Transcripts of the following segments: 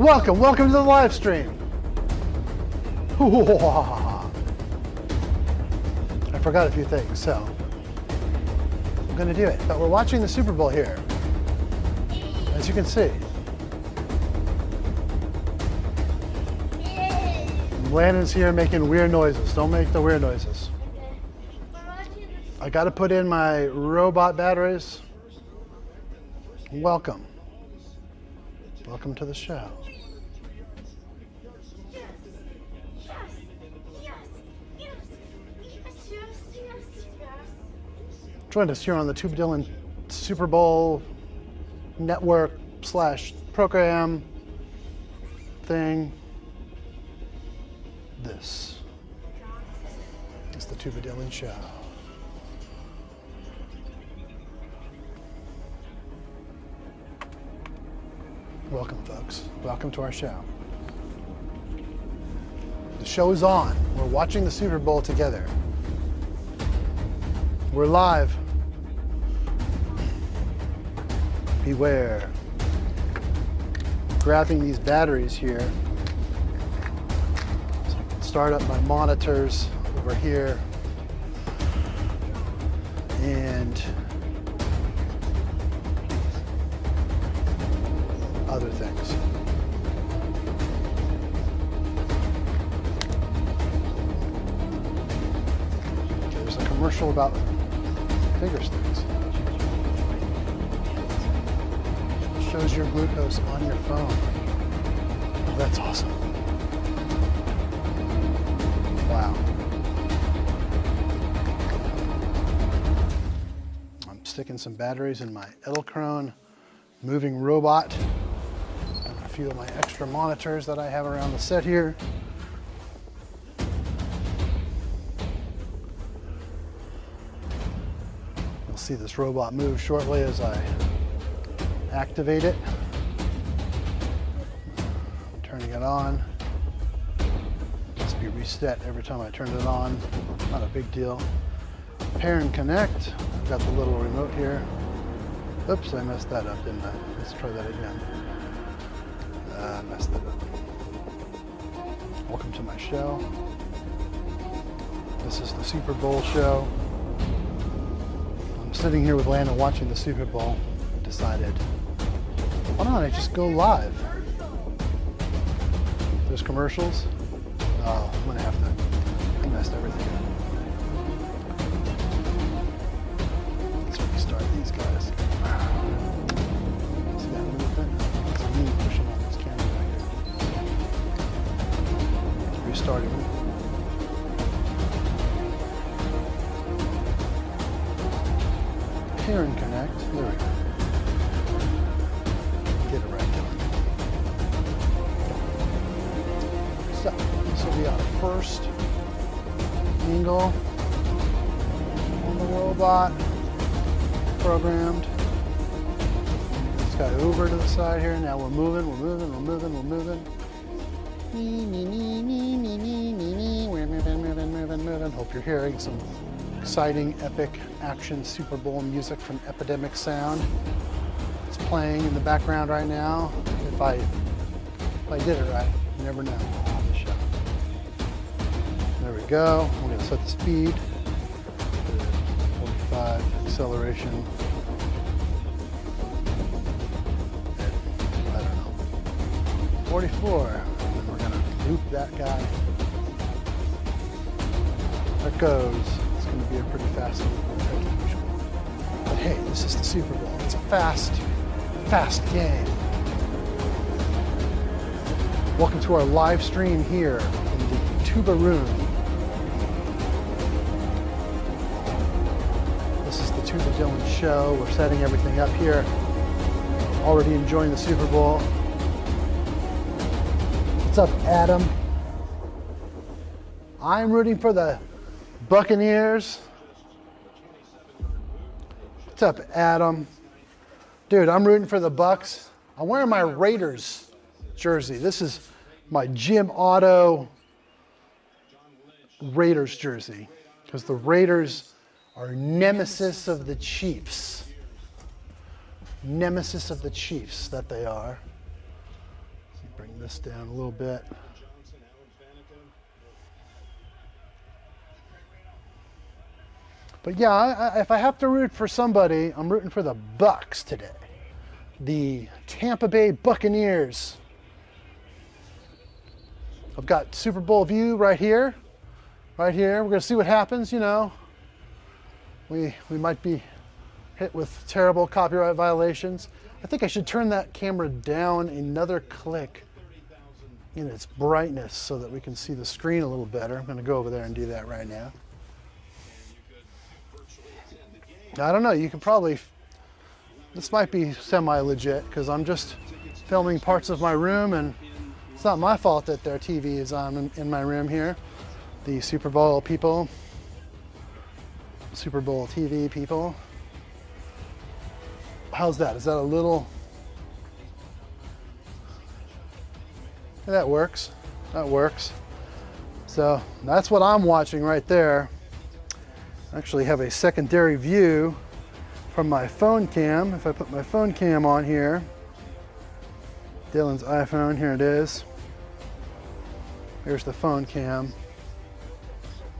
Welcome to the live stream. I forgot a few things, so I'm gonna do it. But we're watching the Super Bowl here, as you can see. Landon's here making weird noises. Don't make the weird noises. I gotta put in my robot batteries. Welcome to the show. Joined us here on the TubaDylan Super Bowl network / program thing. This is the TubaDylan show. Welcome, folks. Welcome to our show. The show is on. We're watching the Super Bowl together. We're live. Beware. Grabbing these batteries here so I can start up my monitors over here and other things. Okay, there's a commercial about finger sticks. It shows your glucose on your phone. Oh, that's awesome. Wow. I'm sticking some batteries in my Edelkrone moving robot. And a few of my extra monitors that I have around the set here. You'll see this robot move shortly as I activate it. I'm turning it on. Must be reset every time I turn it on. Not a big deal. Pair and connect. I've got the little remote here. Oops, I messed that up, didn't I? Let's try that again. I messed it up. Welcome to my show. This is the Super Bowl show. I'm sitting here with Landon watching the Super Bowl. Decided, why don't I just go live? There's commercials. Oh, I'm gonna have to, I messed everything up. Let's restart these guys. See that movement? It's me pushing on this camera right here. Let's restart it. Pair and connect. There we go. Get it right down. So, this will be our first angle on the robot programmed. This guy over to the side here. Now we're moving. Hope you're hearing some exciting, epic action Super Bowl music from Epidemic Sound. It's playing in the background right now. If I did it right, you never know on the show. There we go. We're going to set the speed to 45 acceleration. I don't know. 44. And then we're going to loop that guy. There it goes. It's going to be a pretty fast loop. But hey, this is the Super Bowl. It's a fast game. Welcome to our live stream here in the Tuba room. This is the TubaDylan show. We're setting everything up here. Already enjoying the Super Bowl. What's up, Adam? I'm rooting for the Buccaneers. What's up, Adam? Dude, I'm rooting for the Bucks. I'm wearing my Raiders jersey. This is my Jim Otto Raiders jersey because the Raiders are nemesis of the Chiefs. Nemesis of the Chiefs that they are. Bring Bring this down a little bit. But yeah, if I have to root for somebody, I'm rooting for the Bucks today. The Tampa Bay Buccaneers. I've got Super Bowl view right here. Right here. We're going to see what happens, you know. We might be hit with terrible copyright violations. I think I should turn that camera down another click in its brightness so that we can see the screen a little better. I'm going to go over there and do that right now. I don't know, you could probably, this might be semi-legit because I'm just filming parts of my room, and it's not my fault that their TV is on in my room here. The Super Bowl people, Super Bowl TV people. How's that? Is that a little? That works. That works. So that's what I'm watching right there. I actually have a secondary view from my phone cam. If I put my phone cam on here, Dylan's iPhone, here it is. Here's the phone cam.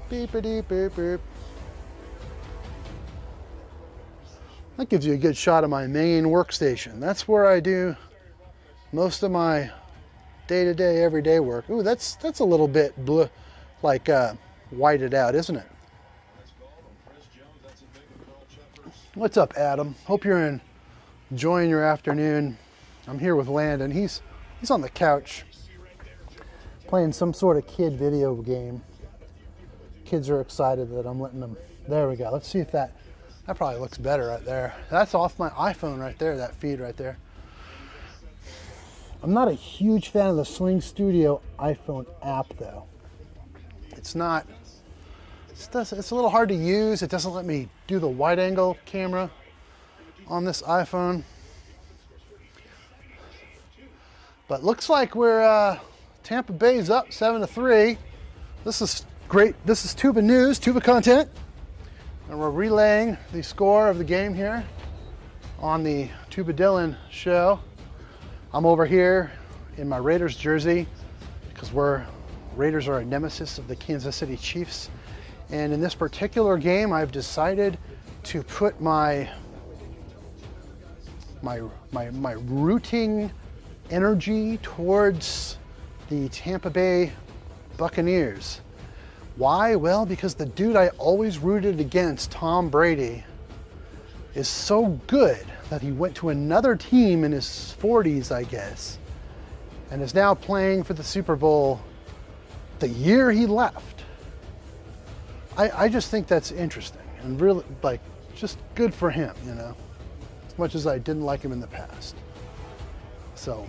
Beep-a-dee, beep, beep. That gives you a good shot of my main workstation. That's where I do most of my day-to-day, everyday work. Ooh, that's a little bit blue, like whited out, isn't it? What's up, Adam? Hope you're enjoying your afternoon. I'm here with Landon. He's on the couch playing some sort of kid video game. Kids are excited that I'm letting them. There we go. Let's see if that probably looks better right there. That's off my iPhone right there, that feed right there. I'm not a huge fan of the Sling Studio iPhone app though. It's not. It's a little hard to use. It doesn't let me do the wide angle camera on this iPhone. But looks like we're Tampa Bay's up 7-3. This is great. This is Tuba News, Tuba content. And we're relaying the score of the game here on the TubaDylan show. I'm over here in my Raiders jersey because Raiders are a nemesis of the Kansas City Chiefs. And in this particular game, I've decided to put my rooting energy towards the Tampa Bay Buccaneers. Why? Well, because the dude I always rooted against, Tom Brady, is so good that he went to another team in his 40s, I guess, and is now playing for the Super Bowl the year he left. I just think that's interesting and really, like, just good for him, you know, as much as I didn't like him in the past. So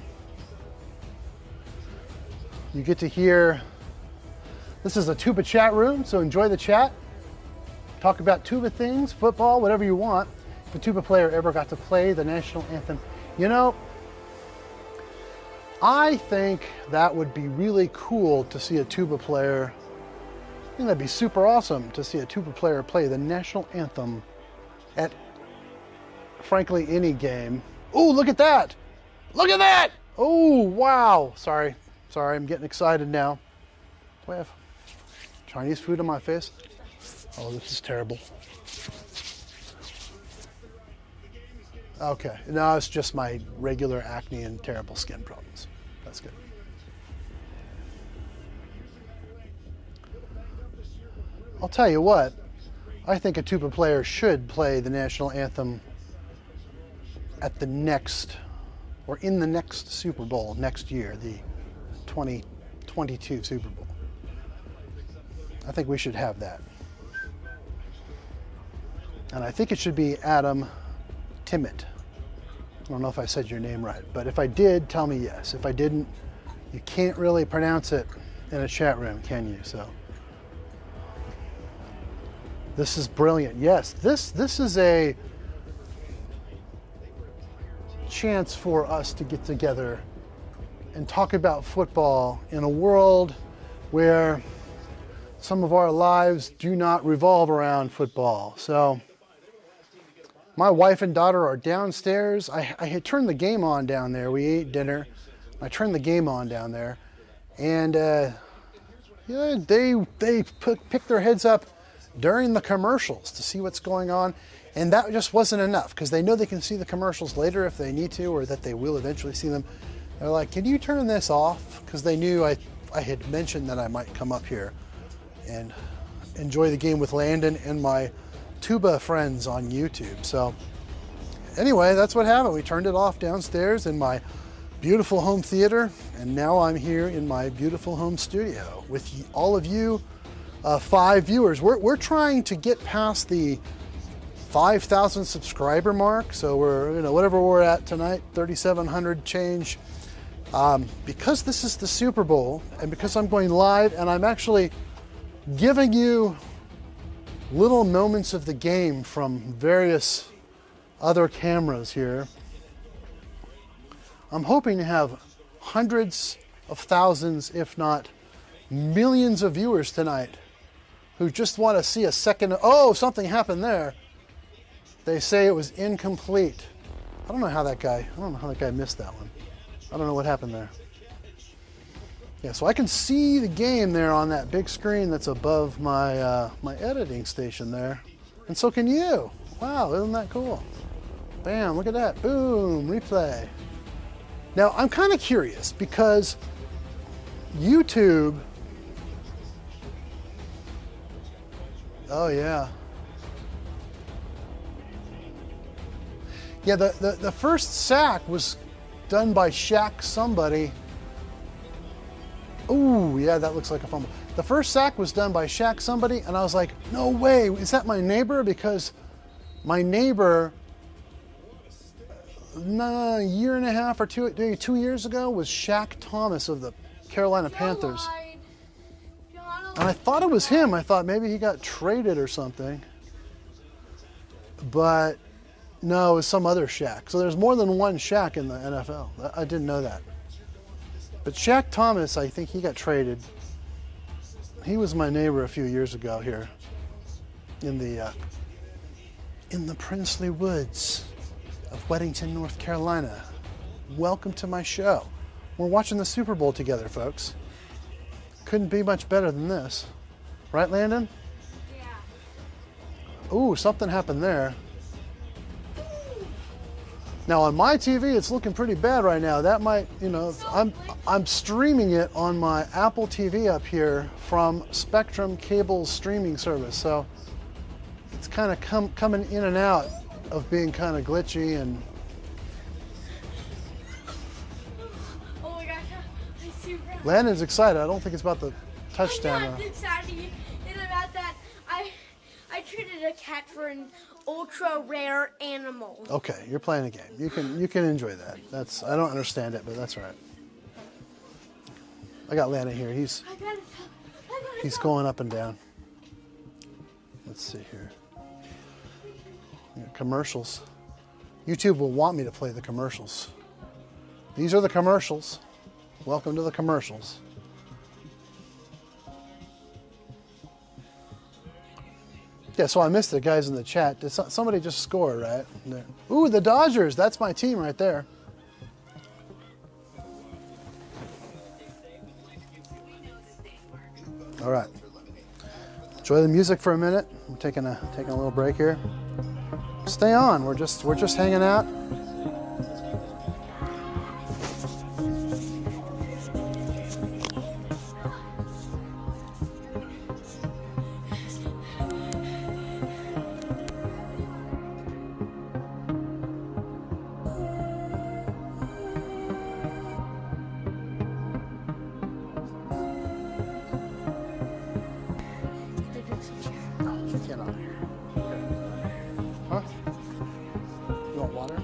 you get to hear, this is a Tuba chat room, so enjoy the chat. Talk about Tuba things, football, whatever you want. If a Tuba player ever got to play the national anthem, you know, I think that would be really cool to see a Tuba player. I think that'd be super awesome to see a Tuba player play the national anthem at, frankly, any game. Oh, look at that! Look at that! Oh, wow! Sorry, I'm getting excited now. Do I have Chinese food on my face? Oh, this is terrible. Okay, no, it's just my regular acne and terrible skin problems. That's good. I'll tell you what, I think a Tuba player should play the national anthem at the next, or in the next Super Bowl next year, the 2022 Super Bowl. I think we should have that. And I think it should be Adam Timmett. I don't know if I said your name right, but if I did, tell me yes. If I didn't, you can't really pronounce it in a chat room, can you? So this is brilliant. Yes, this is a chance for us to get together and talk about football in a world where some of our lives do not revolve around football. So my wife and daughter are downstairs. I had turned the game on down there. We ate dinner. I turned the game on down there, and yeah, they pick their heads up during the commercials to see what's going on, and that just wasn't enough because they know they can see the commercials later if they need to, or that they will eventually see them. They're like, "Can you turn this off?" Because they knew I had mentioned that I might come up here and enjoy the game with Landon and my tuba friends on YouTube. So anyway, that's what happened. We turned it off downstairs in my beautiful home theater, and now I'm here in my beautiful home studio with all of you 5 viewers. We're trying to get past the 5,000 subscriber mark, so we're, you know, whatever we're at tonight, 3,700 change. Because this is the Super Bowl, and because I'm going live, and I'm actually giving you little moments of the game from various other cameras here, I'm hoping to have hundreds of thousands, if not millions of viewers tonight who just want to see a second. Oh, something happened there. They say it was incomplete. I don't know how that guy missed that one. I don't know what happened there. Yeah, so I can see the game there on that big screen that's above my my editing station there. And so can you. Wow, isn't that cool? Bam, look at that. Boom, replay. Now, I'm kind of curious because YouTube, oh yeah. Yeah, the first sack was done by Shaq somebody. Ooh, yeah, that looks like a fumble. The first sack was done by Shaq somebody, and I was like, no way, is that my neighbor? Because my neighbor, a year and a half or 2 years ago, was Shaq Thomas of the Carolina Panthers. And I thought it was him. I thought maybe he got traded or something. But no, it was some other Shaq. So there's more than one Shaq in the NFL. I didn't know that. But Shaq Thomas, I think he got traded. He was my neighbor a few years ago here in the princely woods of Weddington, North Carolina. Welcome to my show. We're watching the Super Bowl together, folks. Couldn't be much better than this. Right, Landon? Yeah. Ooh, something happened there. Now on my TV, it's looking pretty bad right now. That might, you know, I'm streaming it on my Apple TV up here from Spectrum Cable streaming service. So it's kind of coming in and out of being kind of glitchy and. Oh my gosh, I'm super. Landon's excited. I don't think it's about the touchdown. I'm not excited. It's about that I treated a cat for an ultra rare animal. Okay, you're playing a game. You can enjoy that. I don't understand it, but that's all right. I got Landon here. He's going up and down. Let's see here. Commercials. YouTube will want me to play the commercials. These are the commercials. Welcome to the commercials. Yeah, so I missed it, guys in the chat. Did somebody just score, right? Ooh, the Dodgers. That's my team right there. All right. Enjoy the music for a minute. I'm taking a little break here. Stay on. We're just hanging out. Huh? You want water?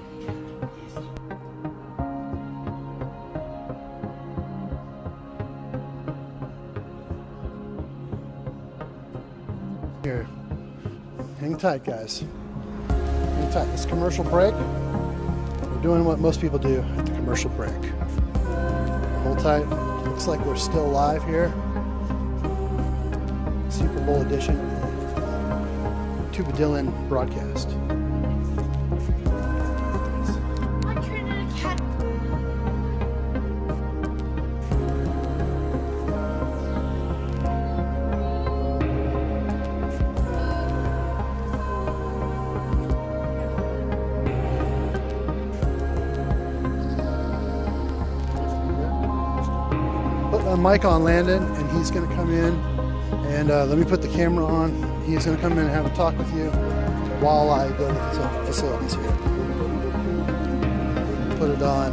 Here. Hang tight, guys. Hang tight. This commercial break, we're doing what most people do at the commercial break. Hold tight. Looks like we're still live here. Super Bowl edition. TubaDylan broadcast. I treated a cat. mic on Landon, and he's going to come in and let me put the camera on. He's going to come in and have a talk with you while I go to the facilities here. Put it on.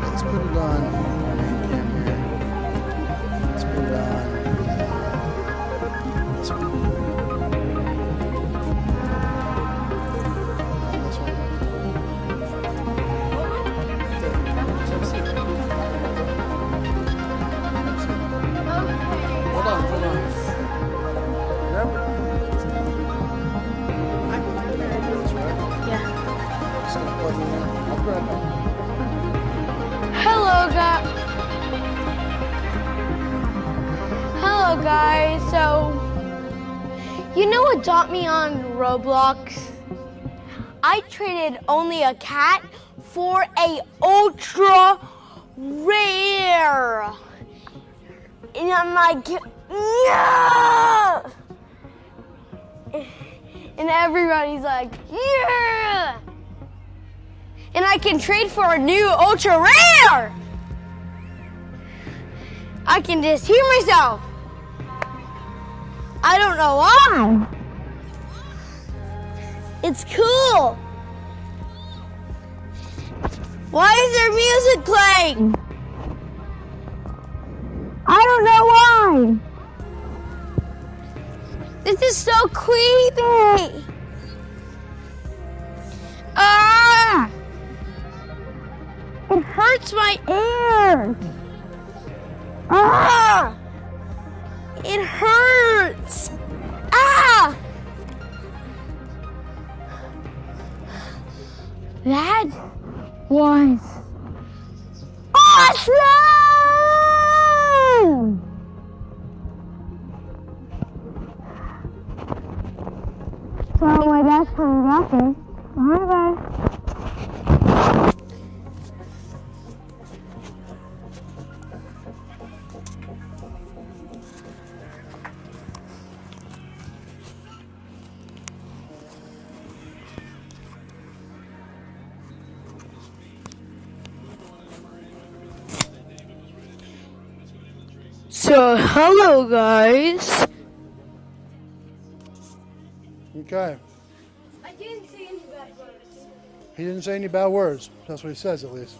Let's put it on our main camera here. Let's put it on. This one. This one. Hold on. Remember? Yeah. Just gonna plug it in. I'll be right back. Hello guys, so you know what got me on Roblox? I traded only a cat for a ultra rare. And I'm like, yeah! And everybody's like, yeah! And I can trade for a new ultra rare! I can just hear myself. I don't know why. It's cool. Why is there music playing? I don't know why. This is so creepy. Ah! It hurts my ears. Ah! It hurts. Ah! That was awesome! So my dad's coming back there. Bye-bye. So, hello guys. Okay. I didn't say any bad words. He didn't say any bad words. That's what he says, at least.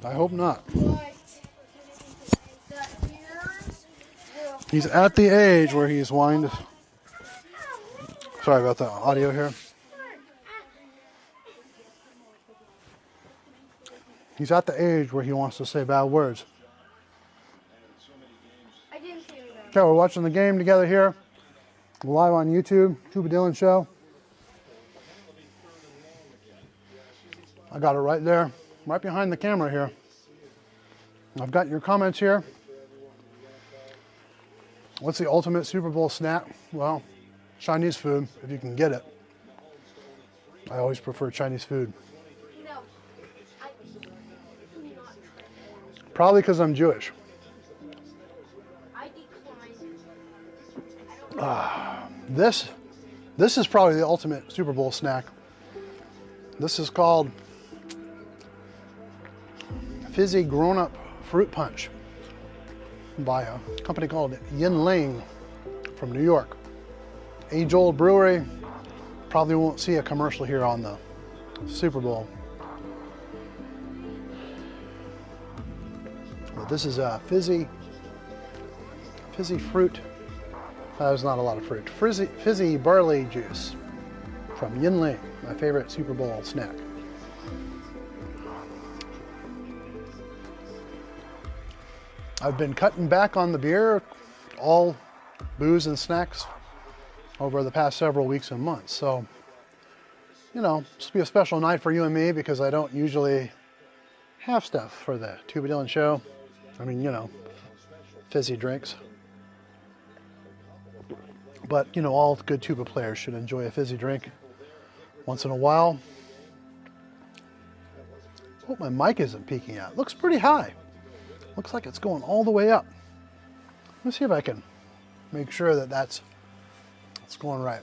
I hope not. But the ears will... He's at the age where he's whined. Sorry about the audio here. He's at the age where he wants to say bad words. I didn't say any bad words. Okay, we're watching the game together here. We're live on YouTube, TubaDylan Show. I got it right there, right behind the camera here. I've got your comments here. What's the ultimate Super Bowl snack? Well, Chinese food, if you can get it. I always prefer Chinese food. No. Probably because I'm Jewish. I decline. This is probably the ultimate Super Bowl snack. This is called Fizzy Grown-Up Fruit Punch by a company called Yinling from New York. Age-old brewery. Probably won't see a commercial here on the Super Bowl. But this is a fizzy fruit. There's not a lot of fruit. Fizzy barley juice from Yinling, my favorite Super Bowl snack. I've been cutting back on the beer, all booze and snacks, over the past several weeks and months. So, you know, this will be a special night for you and me because I don't usually have stuff for the TubaDylan Show. I mean, you know, fizzy drinks. But, you know, all good tuba players should enjoy a fizzy drink once in a while. Hope my mic isn't peaking out. Looks pretty high. Looks like it's going all the way up. Let's see if I can make sure that that's going right.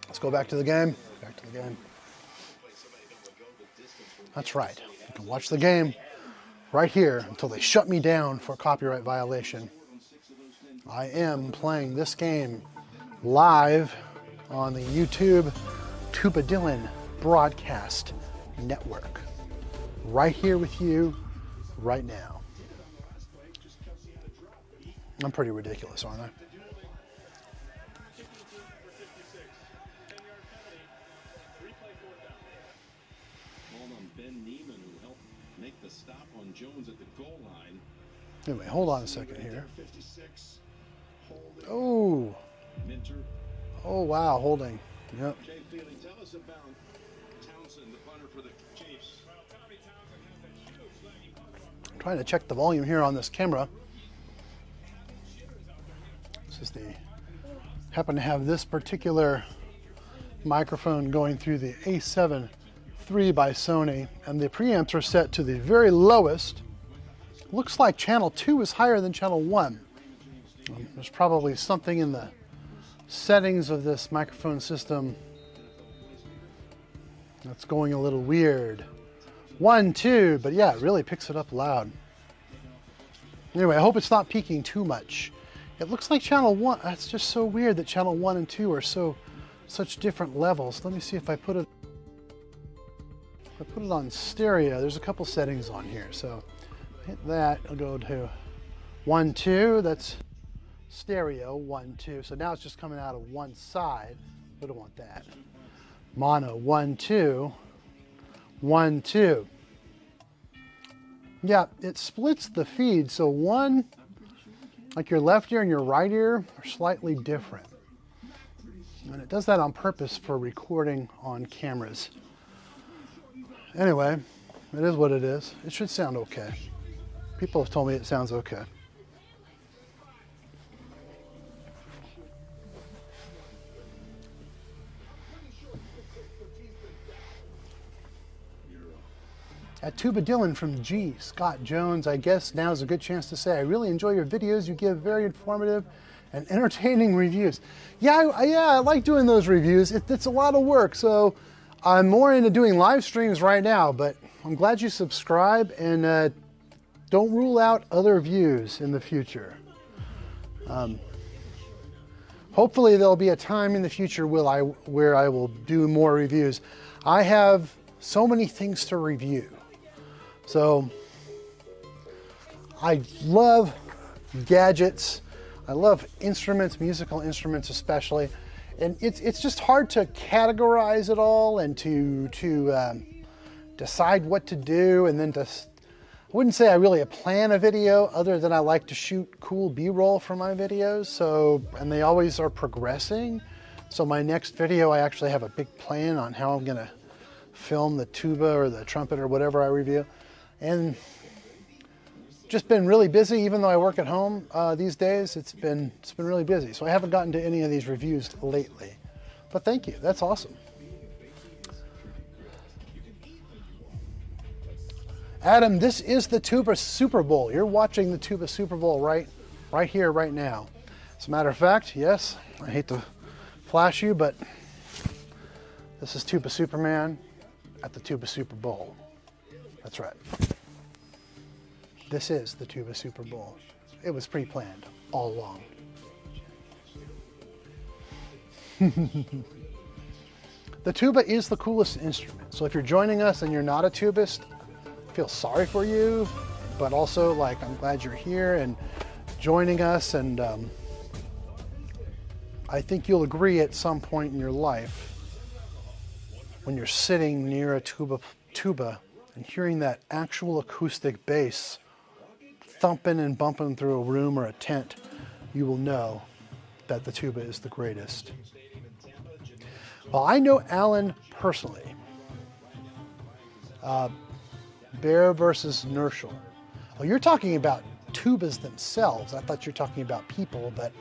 Let's go back to the game. Back to the game. That's right. You can watch the game right here until they shut me down for copyright violation. I am playing this game live on the YouTube TubaDylan broadcast network. Right here with you, right now. I'm pretty ridiculous, aren't I? Anyway, hold on a second here. Oh. Oh, wow, holding. Yep. I'm trying to check the volume here on this camera. This is happen to have this particular microphone going through the A7 III by Sony, and the preamps are set to the very lowest. Looks like channel 2 is higher than channel 1. There's probably something in the settings of this microphone system that's going a little weird. 1, 2, but yeah, it really picks it up loud. Anyway, I hope it's not peaking too much. It looks like channel 1, that's just so weird that channel 1 and 2 are such different levels. Let me see if I put it on stereo. There's a couple settings on here, so hit that, I'll go to 1, 2, that's stereo, 1, 2. So now it's just coming out of one side. We don't want that. Mono, 1, 2, 1, 2. Yeah, it splits the feed, so one, like your left ear and your right ear are slightly different. And it does that on purpose for recording on cameras. Anyway, it is what it is. It should sound okay. People have told me it sounds okay. At TubaDylan from G. Scott Jones, I guess now is a good chance to say I really enjoy your videos. You give very informative and entertaining reviews. Yeah, I like doing those reviews. It's a lot of work, so I'm more into doing live streams right now, but I'm glad you subscribe, and don't rule out other views in the future. Hopefully there'll be a time in the future where I will do more reviews. I have so many things to review. So I love gadgets. I love instruments, musical instruments especially. And it's just hard to categorize it all and to decide what to do, and then I wouldn't say I really plan a video other than I like to shoot cool B-roll for my videos. So, and they always are progressing. So my next video, I actually have a big plan on how I'm gonna film the tuba or the trumpet or whatever I review. And just been really busy, even though I work at home these days. It's been really busy. So I haven't gotten to any of these reviews lately. But thank you, that's awesome. Adam, this is the Tuba Super Bowl. You're watching the Tuba Super Bowl right here, right now. As a matter of fact, yes, I hate to flash you, but this is Tuba Superman at the Tuba Super Bowl. That's right. This is the Tuba Super Bowl. It was pre-planned all along. The tuba is the coolest instrument. So if you're joining us and you're not a tubist, I feel sorry for you, but also like I'm glad you're here and joining us, and I think you'll agree at some point in your life when you're sitting near a tuba and hearing that actual acoustic bass thumping and bumping through a room or a tent, you will know that the tuba is the greatest. Well, I know Alan personally. Bear versus Nerschel. Oh, you're talking about tubas themselves. I thought you were talking about people, but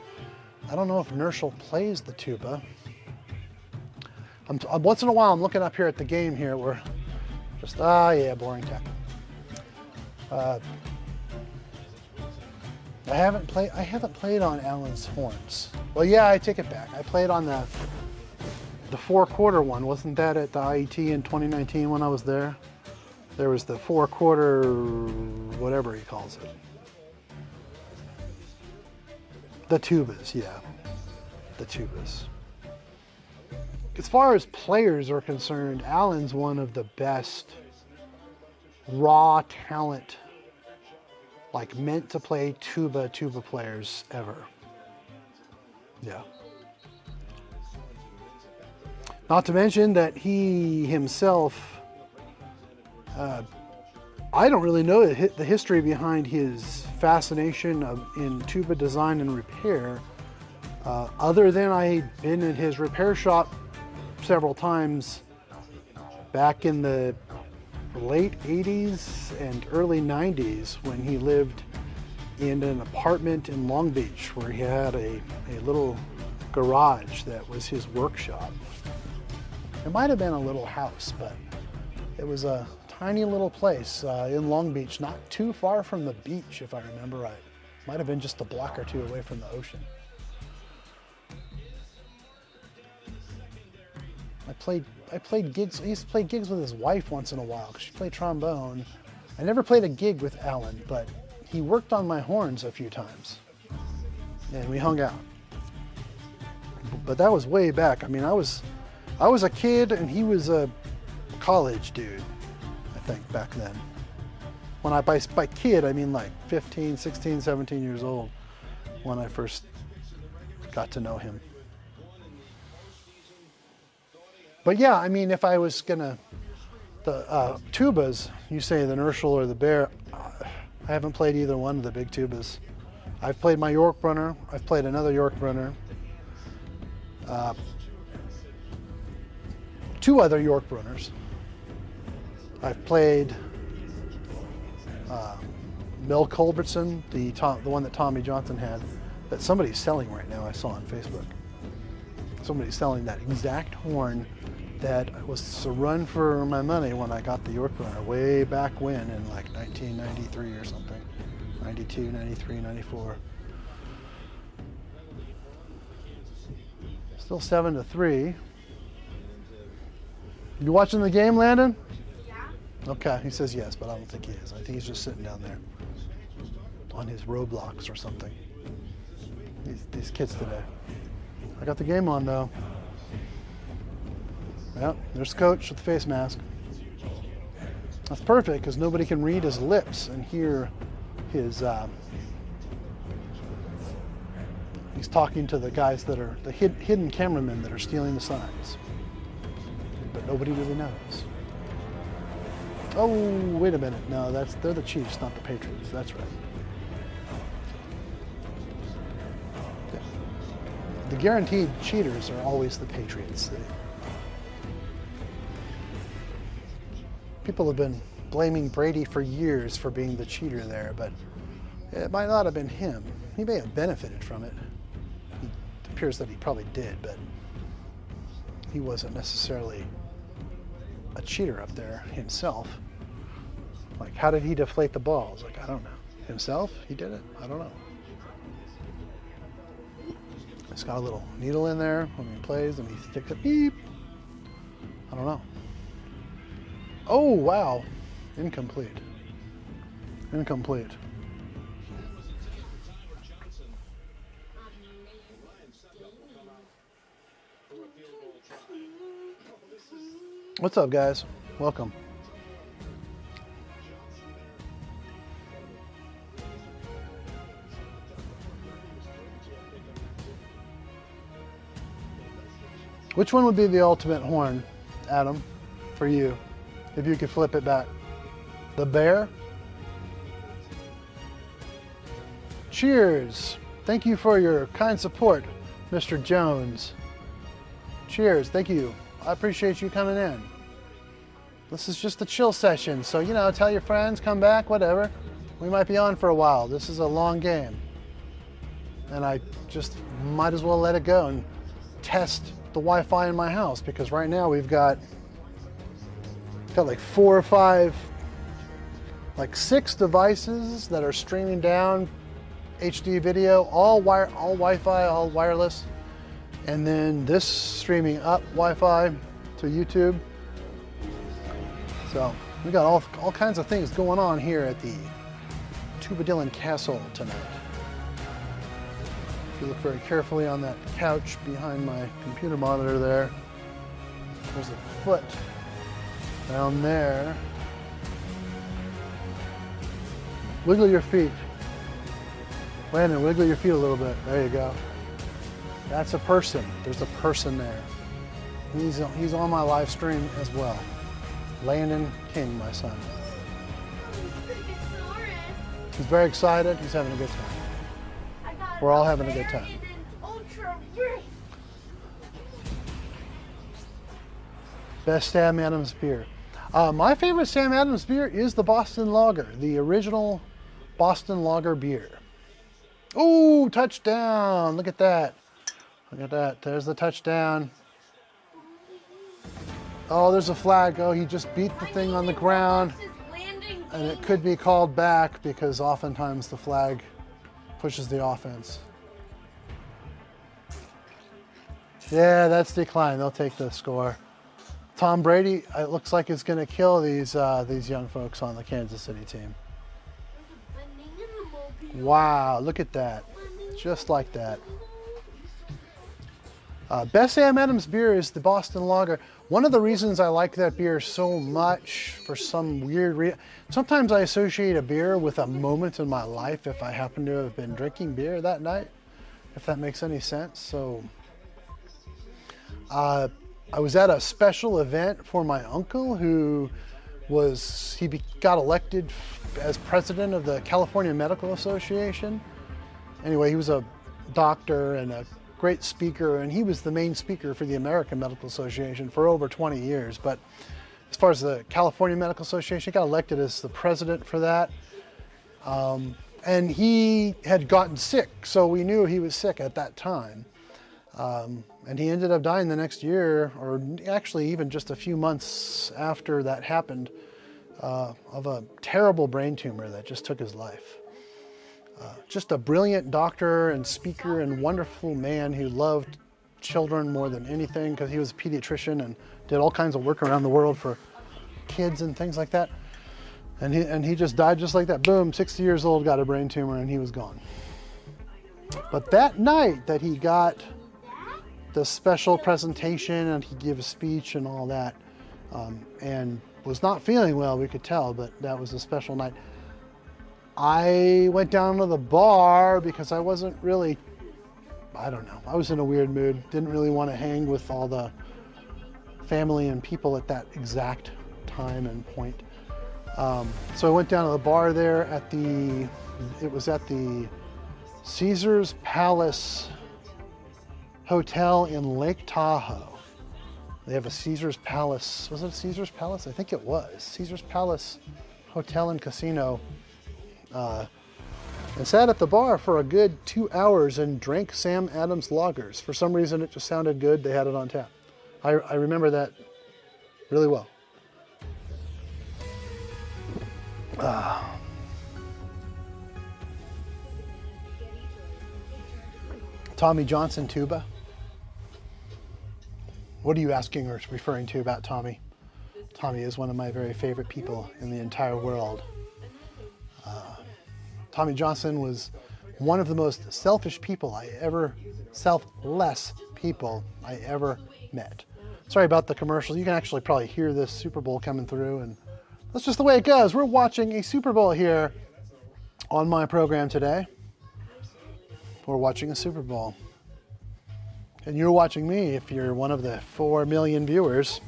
I don't know if Nerschel plays the tuba. Once in a while, I'm looking up here at the game here. We're just, yeah, boring tech. I haven't played on Alan's horns. Well, yeah, I take it back. I played on the 4/4 one. Wasn't that at the IET in 2019 when I was there? There was the 4/4, whatever he calls it. The tubas, yeah. The tubas. As far as players are concerned, Alan's one of the best raw talent, like meant to play tuba players ever. Yeah. Not to mention that he himself, I don't really know the history behind his fascination in tuba design and repair, other than I'd been in his repair shop several times back in the late 80s and early 90s when he lived in an apartment in Long Beach where he had a little garage that was his workshop. It might have been a little house, but it was a tiny little place in Long Beach, not too far from the beach, if I remember right. Might have been just a block or two away from the ocean. I played gigs. I used to play gigs with his wife once in a while because she played trombone. I never played a gig with Alan, but he worked on my horns a few times, and we hung out. But that was way back. I mean, I was a kid, and he was a college dude, I think, back then. When by kid, I mean like 15, 16, 17 years old when I first got to know him. But yeah, I mean, if I was gonna, the tubas, you say the Nerschel or the Bear, I haven't played either one of the big tubas. I've played my York Brunner, I've played another York Brunner, 2 other York Brunners. I've played Mel Culbertson, the one that Tommy Johnson had, that somebody's selling right now, I saw on Facebook. Somebody's selling that exact horn that was a run for my money when I got the York Brunner way back when in like 1993 or something. 92, 93, 94. Still 7-3. You watching the game, Landon? Yeah. Okay, he says yes, but I don't think he is. I think he's just sitting down there on his Roblox or something. These kids today. I got the game on though. Yep, there's Coach with the face mask. That's perfect because nobody can read his lips and hear his. He's talking to the guys that are the hidden cameramen that are stealing the signs, but nobody really knows. Oh, wait a minute! No, they're the Chiefs, not the Patriots. That's right. The guaranteed cheaters are always the Patriots. People have been blaming Brady for years for being the cheater there, but it might not have been him. He may have benefited from it. It appears that he probably did, but he wasn't necessarily a cheater up there himself. Like, how did he deflate the balls? Like, I don't know. Himself? He did it? I don't know. It's got a little needle in there when he plays and he sticks it, beep. I don't know. Oh, wow. Incomplete. Incomplete. What's up, guys? Welcome. Which one would be the ultimate horn, Adam, for you, if you could flip it back? The Bear? Cheers. Thank you for your kind support, Mr. Jones. Cheers. Thank you. I appreciate you coming in. This is just a chill session, so, you know, tell your friends, come back, whatever. We might be on for a while. This is a long game. And I just might as well let it go and test the Wi-Fi in my house, because right now we've got like 4 or 5, like 6 devices that are streaming down HD video, all Wi-Fi, all wireless, and then this streaming up Wi-Fi to YouTube. So We got all kinds of things going on here at the TubaDylan Castle tonight. If you look very carefully on that couch behind my computer monitor there, there's a foot down there. Wiggle your feet. Landon, wiggle your feet a little bit. There you go. That's a person. There's a person there. He's on my live stream as well. Landon King, my son. He's very excited. He's having a good time. We're all having a good time. Best Sam Adams beer. My favorite Sam Adams beer is the Boston Lager, the original Boston Lager beer. Ooh, touchdown! Look at that. Look at that. There's the touchdown. Oh, there's a flag. Oh, he just beat the thing on the ground. And it could be called back because oftentimes the flag pushes the offense. Yeah, that's decline. They'll take the score. Tom Brady, it looks like is going to kill these young folks on the Kansas City team. Wow, look at that. Just like that. Best Sam Adams beer is the Boston Lager. One of the reasons I like that beer so much, for some weird reason, sometimes I associate a beer with a moment in my life if I happen to have been drinking beer that night, if that makes any sense. So I was at a special event for my uncle who got elected as president of the California Medical Association. Anyway, he was a doctor and a great speaker, and he was the main speaker for the American Medical Association for over 20 years. But as far as the California Medical Association, he got elected as the president for that. And he had gotten sick, so we knew he was sick at that time. And he ended up dying the next year, or actually even just a few months after that happened, of a terrible brain tumor that just took his life. Just a brilliant doctor and speaker and wonderful man who loved children more than anything because he was a pediatrician and did all kinds of work around the world for kids and things like that. And he just died just like that. Boom, 60 years old, got a brain tumor, and he was gone. But that night that he got the special presentation and he gave a speech and all that, and was not feeling well, we could tell, but that was a special night. I went down to the bar because I wasn't really, I don't know, I was in a weird mood. Didn't really want to hang with all the family and people at that exact time and point. So I went down to the bar there at it was at the Caesar's Palace Hotel in Lake Tahoe. They have a Caesar's Palace, was it a Caesar's Palace? I think it was. Caesar's Palace Hotel and Casino. And sat at the bar for a good 2 hours and drank Sam Adams lagers. For some reason, it just sounded good. They had it on tap. I remember that really well. Tommy Johnson tuba. What are you asking or referring to about Tommy? Tommy is one of my very favorite people in the entire world. Tommy Johnson was one of the most selfless people I ever met. Sorry about the commercial. You can actually probably hear this Super Bowl coming through, and that's just the way it goes. We're watching a Super Bowl here on my program today. We're watching a Super Bowl. And you're watching me if you're one of the 4 million viewers.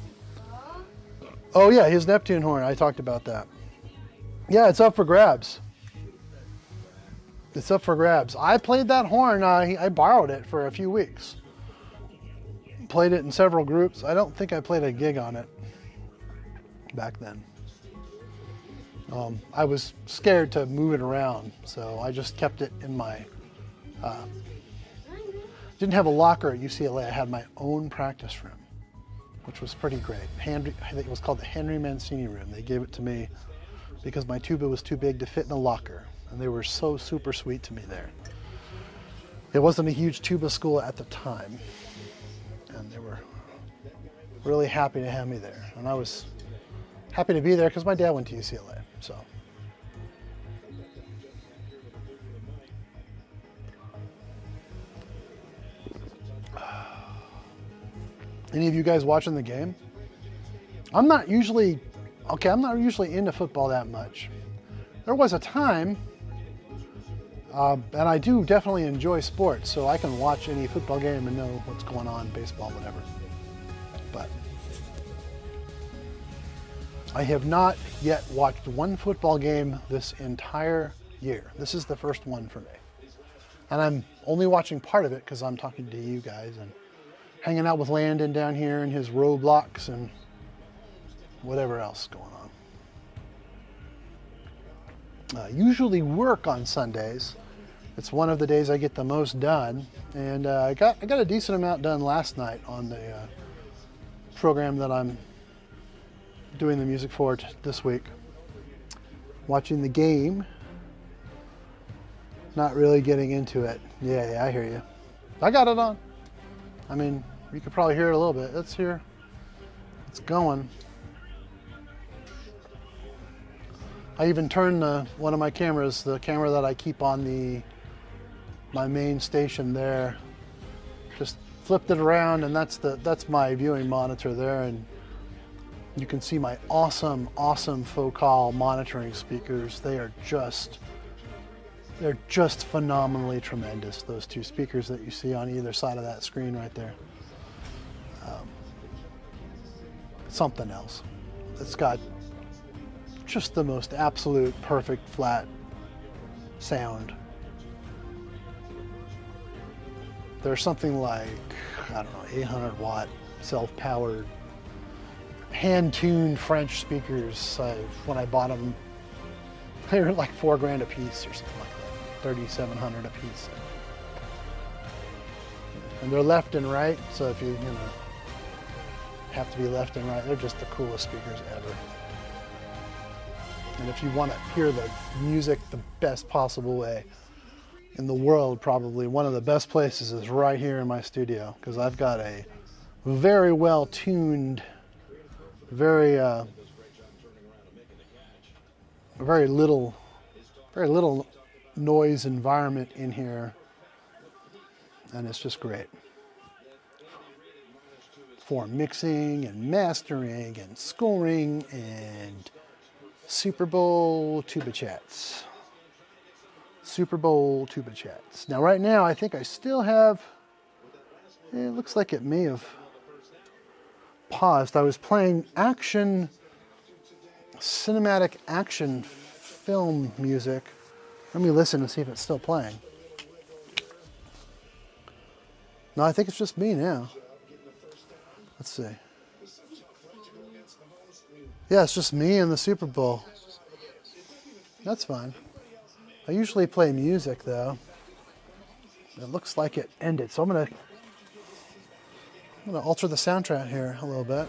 Oh yeah, his Neptune horn, I talked about that. Yeah, it's up for grabs. It's up for grabs. I played that horn, I borrowed it for a few weeks. Played it in several groups. I don't think I played a gig on it back then. I was scared to move it around, so I just kept it in my, didn't have a locker at UCLA. I had my own practice room, which was pretty great. It was called the Henry Mancini room. They gave it to me because my tuba was too big to fit in a locker. And they were so super sweet to me there. It wasn't a huge tuba school at the time. And they were really happy to have me there. And I was happy to be there because my dad went to UCLA. So. Any of you guys watching the game? I'm not usually into football that much. There was a time, and I do definitely enjoy sports, so I can watch any football game and know what's going on, baseball, whatever. But I have not yet watched one football game this entire year. This is the first one for me. And I'm only watching part of it because I'm talking to you guys and hanging out with Landon down here in his Roblox and whatever else going on. Usually work on Sundays. It's one of the days I get the most done, and I got a decent amount done last night on the program that I'm doing the music for this week. Watching the game, not really getting into it. Yeah, I hear you. I got it on. I mean, you could probably hear it a little bit. It's here. It's going. I even turned one of my cameras, the camera that I keep on my main station there, just flipped it around, and that's my viewing monitor there, and you can see my awesome Focal monitoring speakers. They're just phenomenally tremendous, those two speakers that you see on either side of that screen right there. Something else. It's got just the most absolute perfect flat sound. There's something like, I don't know, 800 watt self-powered hand-tuned French speakers. When I bought them, they were like $4 grand a piece or something like that, 3,700 a piece. And they're left and right, so if you have to be left and right, they're just the coolest speakers ever. And if you want to hear the music the best possible way in the world, probably one of the best places is right here in my studio, because I've got a very well tuned, very little noise environment in here, and it's just great for mixing and mastering and scoring and Super Bowl tuba chats. Super Bowl tuba chats. Now right now I think I still have, it looks like it may have paused. I was playing cinematic action film music. Let me listen and see if it's still playing. No, I think it's just me now. Let's see. Yeah, it's just me and the Super Bowl. That's fine. I usually play music though. It looks like it ended, so I'm gonna alter the soundtrack here a little bit.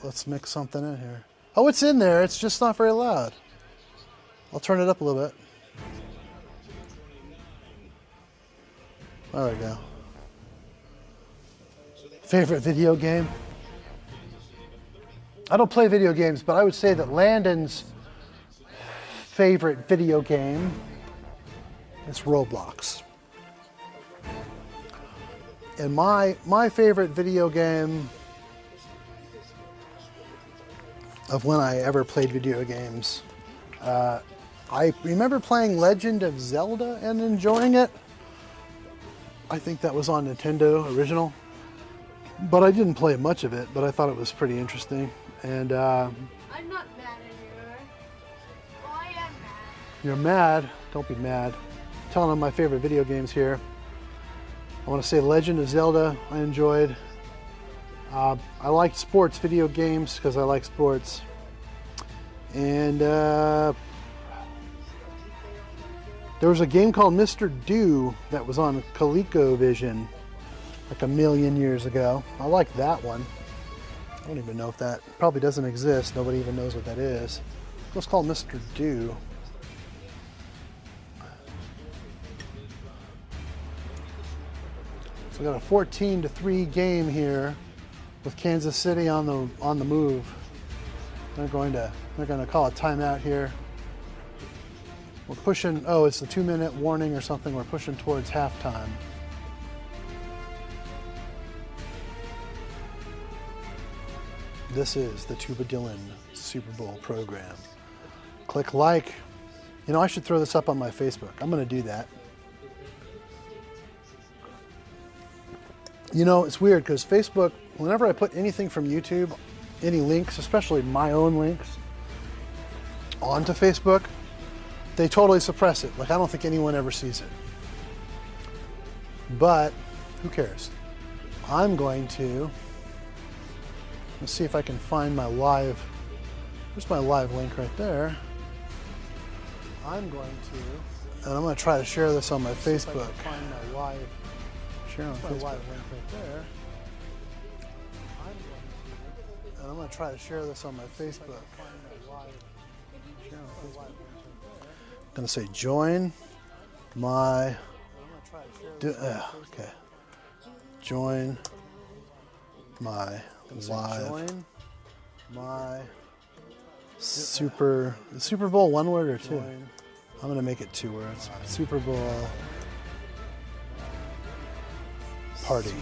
Let's mix something in here. Oh, it's in there, it's just not very loud. I'll turn it up a little bit. There we go. Favorite video game? I don't play video games, but I would say that Landon's favorite video game is Roblox. And my favorite video game of when I ever played video games, I remember playing Legend of Zelda and enjoying it. I think that was on Nintendo original, but I didn't play much of it, but I thought it was pretty interesting. And I'm not mad anymore. Well, I am mad. You're mad? Don't be mad. I'm telling them my favorite video games here. I want to say Legend of Zelda I enjoyed. I liked sports video games because I like sports. And there was a game called Mr. Do that was on ColecoVision like a million years ago. I like that one. I don't even know if that probably doesn't exist. Nobody even knows what that is. It was called Mr. Do. So we got a 14-3 game here with Kansas City on the move. they're going to call a timeout here. We're pushing, oh, it's a 2-minute warning or something. We're pushing towards halftime. This is the TubaDylan Super Bowl program. Click like. You know, I should throw this up on my Facebook. I'm going to do that. You know, it's weird because Facebook, whenever I put anything from YouTube, any links, especially my own links, onto Facebook, they totally suppress it. Like, I don't think anyone ever sees it. But who cares? I'm going to, let's see if I can find my live, there's my live link right there. I'm going to, and I'm going to try to share this on my Facebook. Find my live, share on Facebook. Live link right there. And I'm going to try to share this on my Facebook. I'm going to say join my, okay, join my live, Super Bowl, one word or two? I'm going to make it 2 words. Super Bowl party.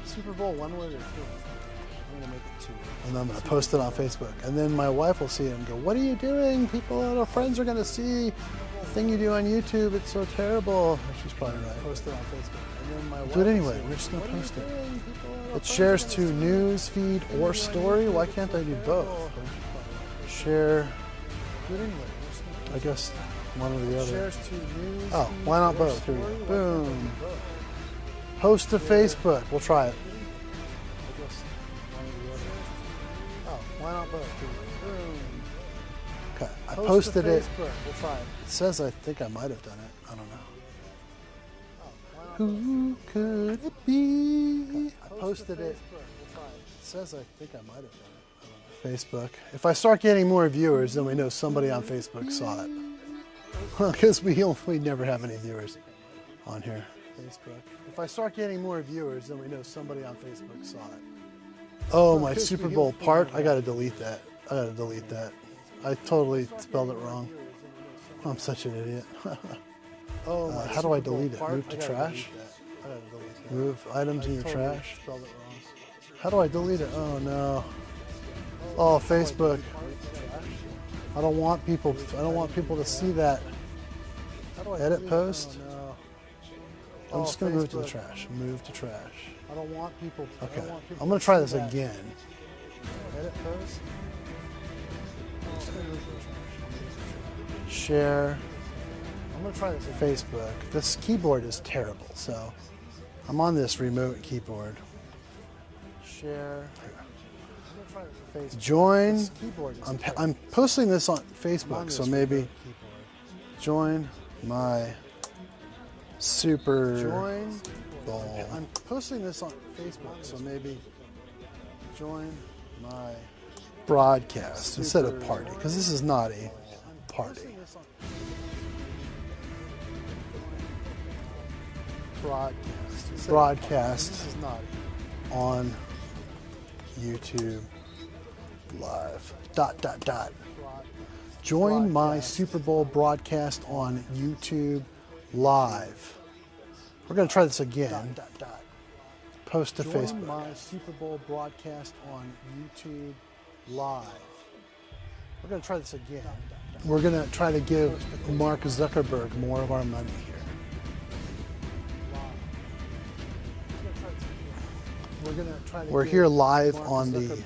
Super Bowl, one word or two? I'm going to make it 2 words. And I'm going to post it on Facebook. And then my wife will see it and go, what are you doing? People, our friends are going to see the thing you do on YouTube. It's so terrible. She's probably right. Post it on Facebook. And then my wife do it anyway. We're just going to post it. It shares to news, feed, or story. Why can't I do both? Share. Do it anyway. I guess one or the other. Shares to news. Oh, why not both? Here we go. Boom. Post to Facebook. We'll try it. Oh, why not both? Boom. Okay, I posted it. We'll try it. It says I think I might have done it. I don't know. Who could it be? I posted it. It says I think I might have done it. Facebook. If I start getting more viewers, then we know somebody on Facebook saw it. Because we never have any viewers on here. Facebook. If I start getting more viewers, then we know somebody on Facebook saw it. Oh, my Super Bowl part. I gotta delete that. I totally spelled it wrong. I'm such an idiot. Oh, how do I delete it? Move to trash? Move items in your trash? How do I delete it? Oh no. Oh, Facebook. I don't want people to see that. Edit post. I'm just gonna move to the trash. Move to trash. I don't want people. Okay. I'm gonna try this again. Edit post. Share. I'm gonna try this on Facebook. This keyboard is terrible, so I'm on this remote keyboard. Share. Join. I'm posting this on Facebook, so maybe join my Super Bowl. I'm posting this on Facebook, so maybe join my broadcast instead of party, because this is not a party. Broadcast on YouTube Live. ... Join my Super Bowl broadcast on YouTube Live. We're going to try this again. Post to Facebook. Join my Super Bowl broadcast on YouTube Live. We're going to try this again. We're going to try to give Mark Zuckerberg more of our money here. We're here live on the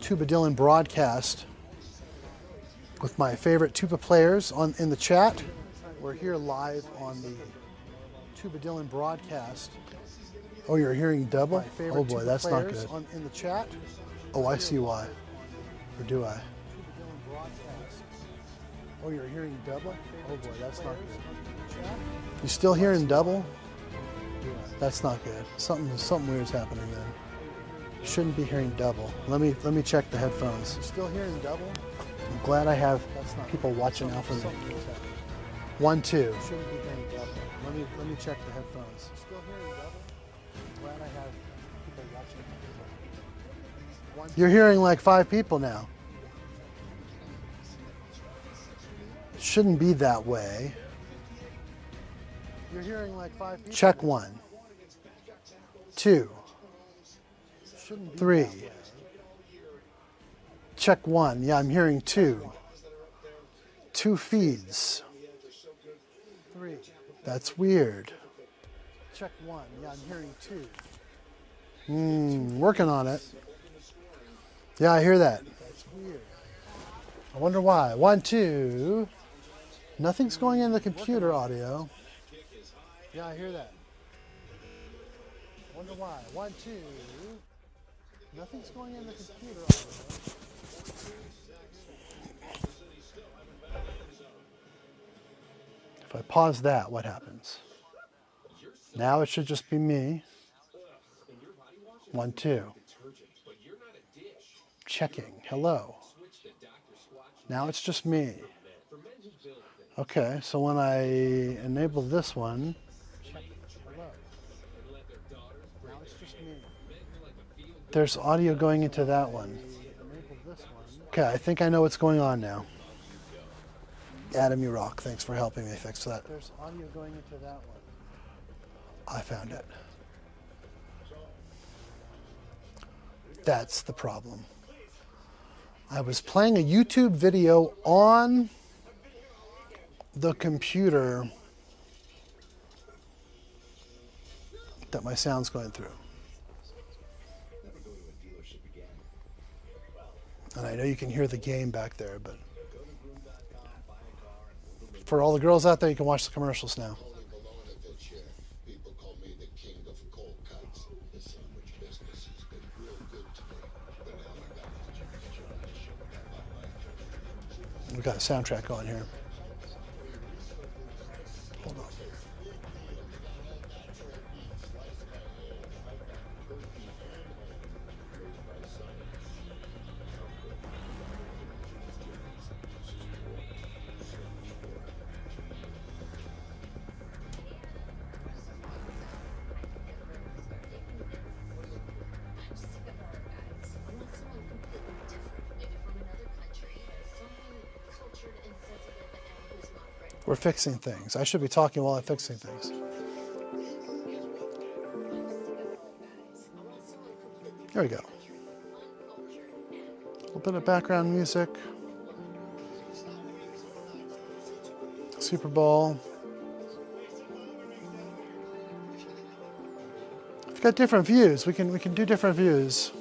TubaDylan broadcast with my favorite tuba players in the chat. We're here live on the TubaDylan broadcast. Oh, you're hearing double? Oh boy, that's not good. In the chat. Oh, I see why. Or do I? Oh, you're hearing double? Oh boy, that's not good. You still hearing double? That's not good. Something weird's happening then. You shouldn't be hearing double. Let me check the headphones. You still hearing double? I'm glad I have people watching out for me. 1, 2. You shouldn't be hearing double. Let me check the headphones. You still hearing double? I'm glad I have people watching out for me. You're hearing like 5 people now. It shouldn't be that way. You're hearing like 5 people. Check 1, 2, 3. Check 1. Yeah, I'm hearing 2. 2 feeds. 3. That's weird. Check 1. Yeah, I'm hearing 2. Working on it. Yeah, I hear that. That's weird. I wonder why. 1, 2. Nothing's going in the computer audio. Yeah, I hear that. Wonder why. 1, 2. Nothing's going in the computer audio. If I pause that, what happens? Now it should just be me. 1, 2. Checking. Hello. Now it's just me. Okay, so when I enable this one, there's audio going into that one. Okay, I think I know what's going on now. Adam, you rock. Thanks for helping me fix that. There's audio going into that one. I found it. That's the problem. I was playing a YouTube video on the computer that my sound's going through. And I know you can hear the game back there, but for all the girls out there, you can watch the commercials now. We've got a soundtrack going here. Hold on. We're fixing things. I should be talking while I'm fixing things. There we go. A little bit of background music. Super Bowl. We've got different views. We can do different views.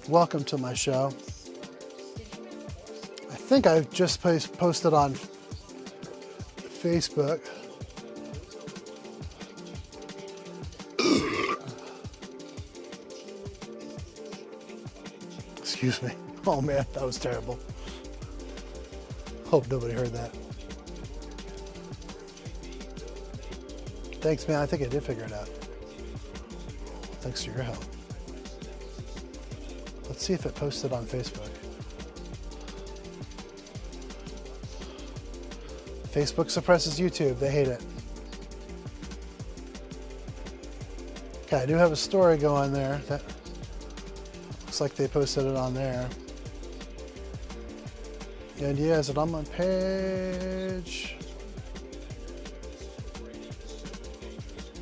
Welcome to my show. I think I've just posted on Facebook. Excuse me. Oh man, that was terrible. Hope nobody heard that. Thanks, man. I think I did figure it out. Thanks for your help. Let's see if it posted on Facebook. Facebook suppresses YouTube. They hate it. Okay, I do have a story going there. That looks like they posted it on there. The idea is that on my page.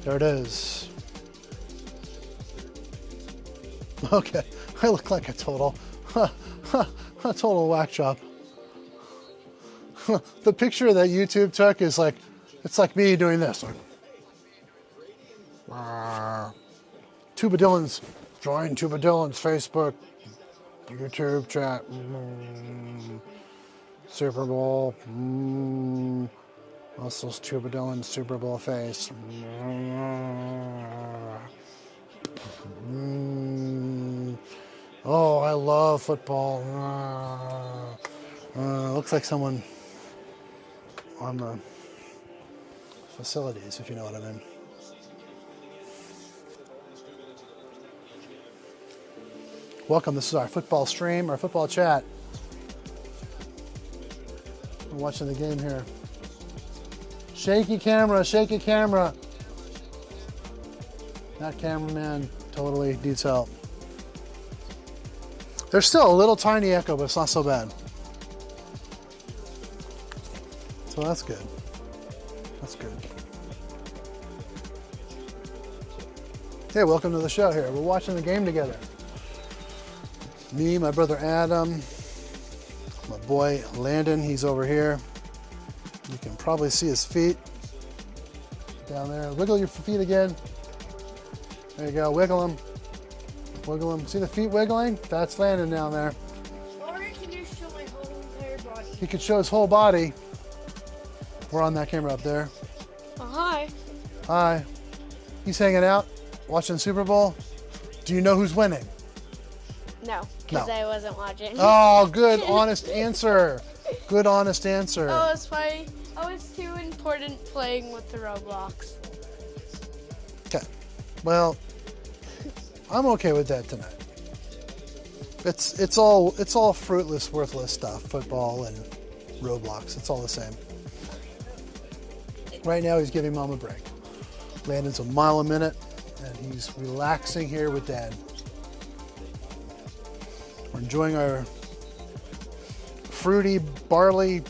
There it is. Okay. I look like a total whack job. The picture that YouTube took is like, it's like me doing this. Like, TubaDylan's, join TubaDylan's Facebook, YouTube chat, Super Bowl, also TubaDylan's Super Bowl face. Oh, I love football. Looks like someone on the facilities, if you know what I mean. Welcome, this is our football stream, our football chat. We're watching the game here. Shaky camera, shaky camera. That cameraman totally needs help. There's still a little tiny echo, but it's not so bad. So that's good. That's good. Hey, welcome to the show here. We're watching the game together. Me, my brother Adam, my boy Landon, he's over here. You can probably see his feet down there. Wiggle your feet again. There you go, wiggle them. Wiggle them. See the feet wiggling? That's Landon down there. Or can you show my whole entire body? He could show his whole body. We're on that camera up there. Oh, hi. Hi. He's hanging out, watching Super Bowl. Do you know who's winning? No, because No. I wasn't watching. Oh, good, honest answer. Good, honest answer. Oh, it's funny. I was too important playing with the Roblox. Okay. Well, I'm okay with that tonight. It's all fruitless, worthless stuff. Football and Roblox. It's all the same. Right now, he's giving Mom a break. Landon's a mile a minute, and he's relaxing here with Dad. We're enjoying our fruity barley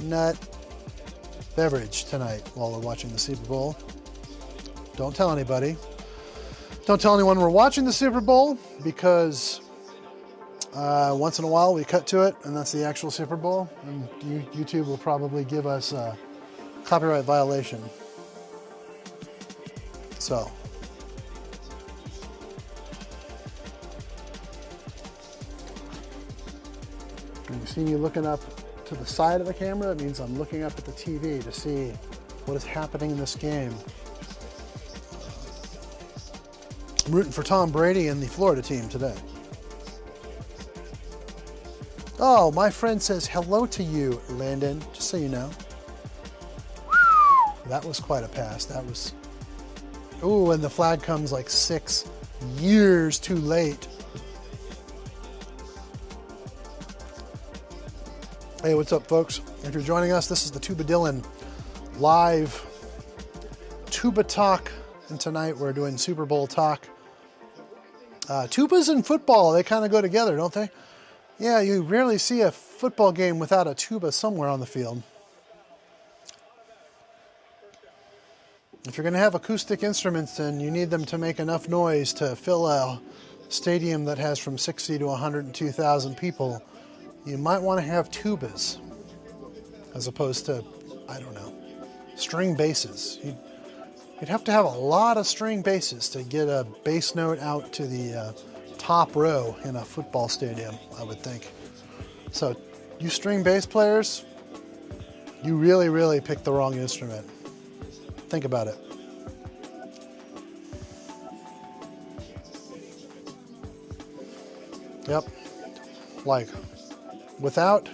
nut beverage tonight while we're watching the Super Bowl. Don't tell anybody. Don't tell anyone we're watching the Super Bowl, because once in a while we cut to it and that's the actual Super Bowl, and YouTube will probably give us a copyright violation. So when you see me looking up to the side of the camera, it means I'm looking up at the TV to see what is happening in this game. I'm rooting for Tom Brady and the Florida team today. Oh, my friend says hello to you, Landon, just so you know. That was quite a pass. That was... Ooh, and the flag comes like 6 years too late. Hey, what's up, folks? If you're joining us, this is the TubaDylan live tuba talk. And tonight we're doing Super Bowl talk. Tubas and football, they kind of go together, don't they? Yeah, you rarely see a football game without a tuba somewhere on the field. If you're going to have acoustic instruments and you need them to make enough noise to fill a stadium that has from 60 to 102,000 people, you might want to have tubas as opposed to, I don't know, string basses. You'd have to have a lot of string basses to get a bass note out to the top row in a football stadium, I would think. So, you string bass players, you really, really picked the wrong instrument. Think about it. Yep. Like, without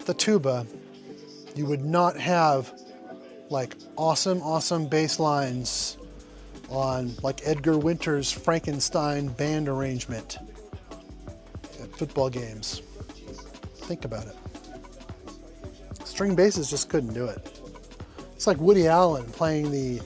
the tuba, you would not have like awesome bass lines on like Edgar Winter's Frankenstein band arrangement at football games. Think about it. String basses just couldn't do it. It's like Woody Allen playing the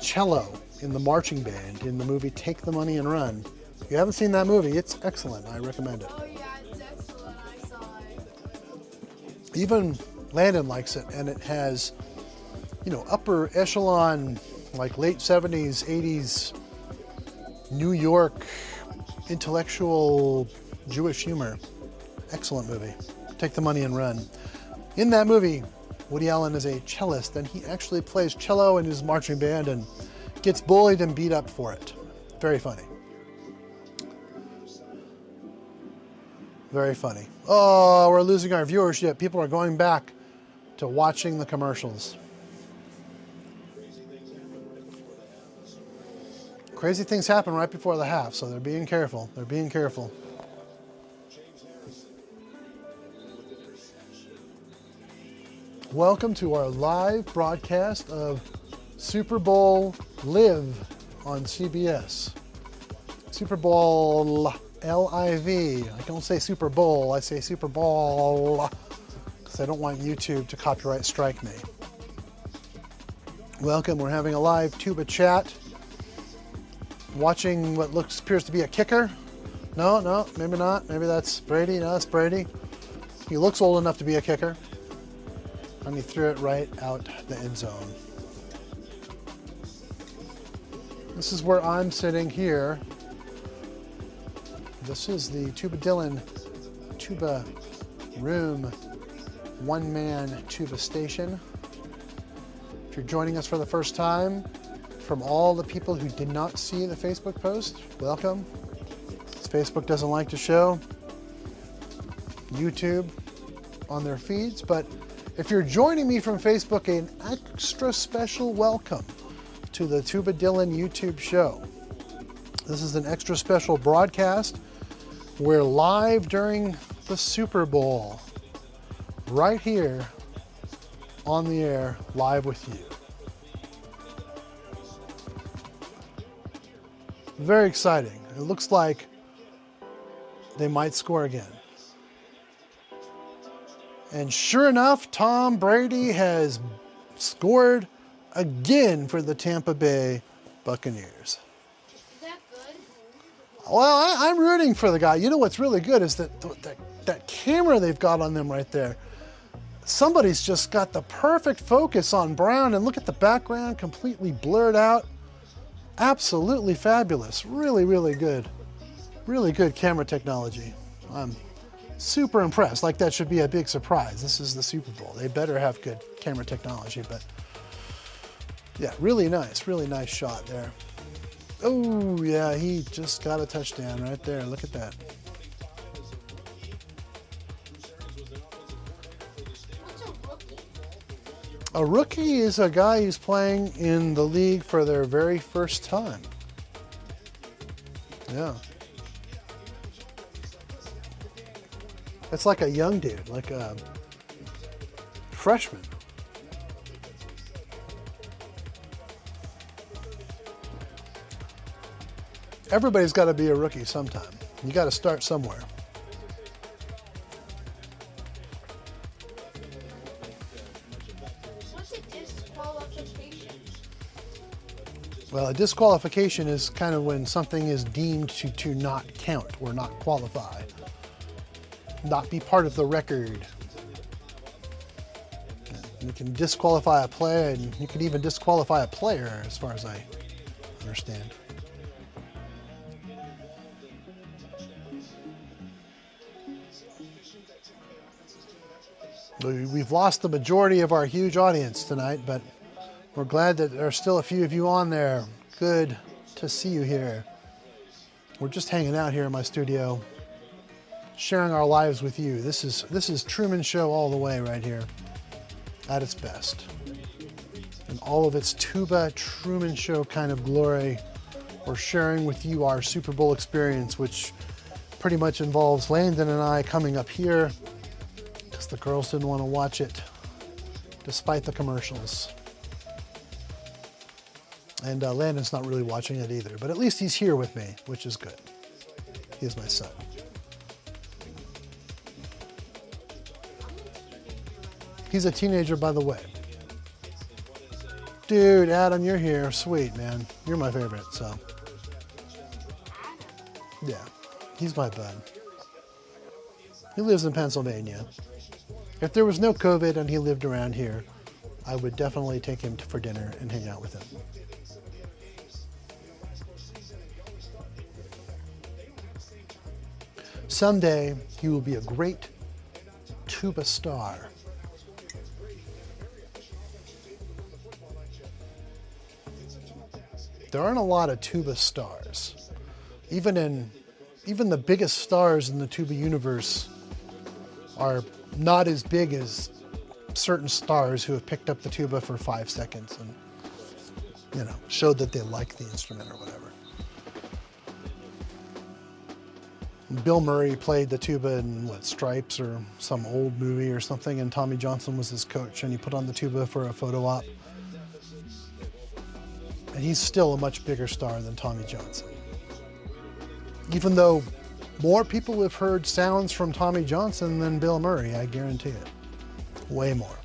cello in the marching band in the movie Take the Money and Run. If you haven't seen that movie, it's excellent. I recommend it. Oh yeah, it's excellent. I saw it. Even Landon likes it, and it has, you know, upper echelon, like late 70s, 80s New York intellectual Jewish humor. Excellent movie. Take the Money and Run. In that movie, Woody Allen is a cellist, and he actually plays cello in his marching band and gets bullied and beat up for it. Very funny. Very funny. Oh, we're losing our viewership. People are going back to watching the commercials. Crazy things happen right before the half, so they're being careful. They're being careful. Welcome to our live broadcast of Super Bowl Live on CBS. Super Bowl L-I-V. I don't say Super Bowl, I say Super Bowl because I don't want YouTube to copyright strike me. Welcome, we're having a live tuba chat. Watching what appears to be a kicker. No, no, maybe not. Maybe that's Brady. No, that's Brady. He looks old enough to be a kicker. And he threw it right out the end zone. This is where I'm sitting here. This is the TubaDylan tuba room, one-man tuba station. If you're joining us for the first time, from all the people who did not see the Facebook post, welcome. Facebook doesn't like to show YouTube on their feeds, but if you're joining me from Facebook, an extra special welcome to the TubaDylan YouTube show. This is an extra special broadcast. We're live during the Super Bowl, right here on the air, live with you. Very exciting. It looks like they might score again. And sure enough, Tom Brady has scored again for the Tampa Bay Buccaneers. Is that good? Well, I'm rooting for the guy. You know what's really good is that that camera they've got on them right there. Somebody's just got the perfect focus on Brown, and look at the background, completely blurred out. Absolutely fabulous. Really, really good. Really good camera technology. I'm super impressed. Like, that should be a big surprise. This is the Super Bowl. They better have good camera technology, but yeah, really nice shot there. Oh yeah, he just got a touchdown right there. Look at that. What's a rookie? A rookie is a guy who's playing in the league for their very first time. Yeah. It's like a young dude, like a freshman. Everybody's got to be a rookie sometime. You got to start somewhere. What's a disqualification? Well, a disqualification is kind of when something is deemed to not count or not qualify. Not be part of the record. You can disqualify a player, and you can even disqualify a player, as far as I understand. We've lost the majority of our huge audience tonight, but we're glad that there are still a few of you on there. Good to see you here. We're just hanging out here in my studio, sharing our lives with you. This is Truman Show all the way right here, at its best. And all of its tuba Truman Show kind of glory. We're sharing with you our Super Bowl experience, which pretty much involves Landon and I coming up here because the girls didn't want to watch it, despite the commercials. And Landon's not really watching it either, but at least he's here with me, which is good. He is my son. He's a teenager, by the way. Dude, Adam, you're here. Sweet, man. You're my favorite, so. Yeah, he's my bud. He lives in Pennsylvania. If there was no COVID and he lived around here, I would definitely take him for dinner and hang out with him. Someday, he will be a great tuba star. There aren't a lot of tuba stars. Even the biggest stars in the tuba universe are not as big as certain stars who have picked up the tuba for 5 seconds and, you know, showed that they like the instrument or whatever. Bill Murray played the tuba in, what, Stripes or some old movie or something, and Tommy Johnson was his coach, and he put on the tuba for a photo op. And he's still a much bigger star than Tommy Johnson. Even though more people have heard sounds from Tommy Johnson than Bill Murray, I guarantee it. Way more.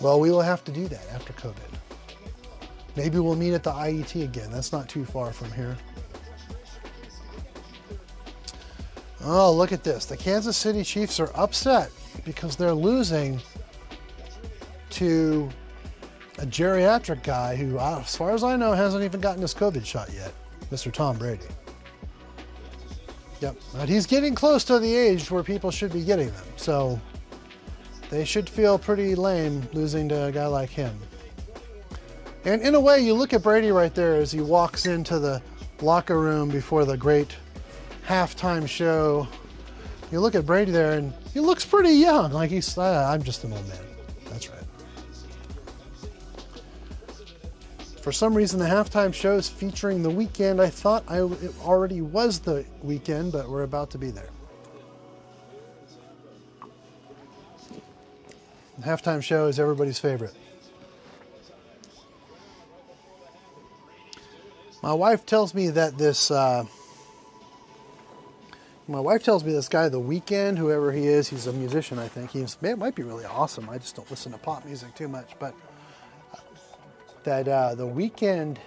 Well, we will have to do that after COVID. Maybe we'll meet at the IET again. That's not too far from here. Oh, look at this. The Kansas City Chiefs are upset because they're losing to a geriatric guy who, as far as I know, hasn't even gotten his COVID shot yet, Mr. Tom Brady. Yep, but he's getting close to the age where people should be getting them, so they should feel pretty lame losing to a guy like him. And in a way, you look at Brady right there as he walks into the locker room before the great halftime show. You look at Brady there and he looks pretty young, like he's, I'm just an old man. That's right. For some reason, the halftime show is featuring The Weeknd. I thought it already was The Weeknd, but we're about to be there. The halftime show is everybody's favorite. My wife tells me that this guy, The Weeknd, whoever he is, he's a musician, I think. He might be really awesome. I just don't listen to pop music too much, but that The Weeknd,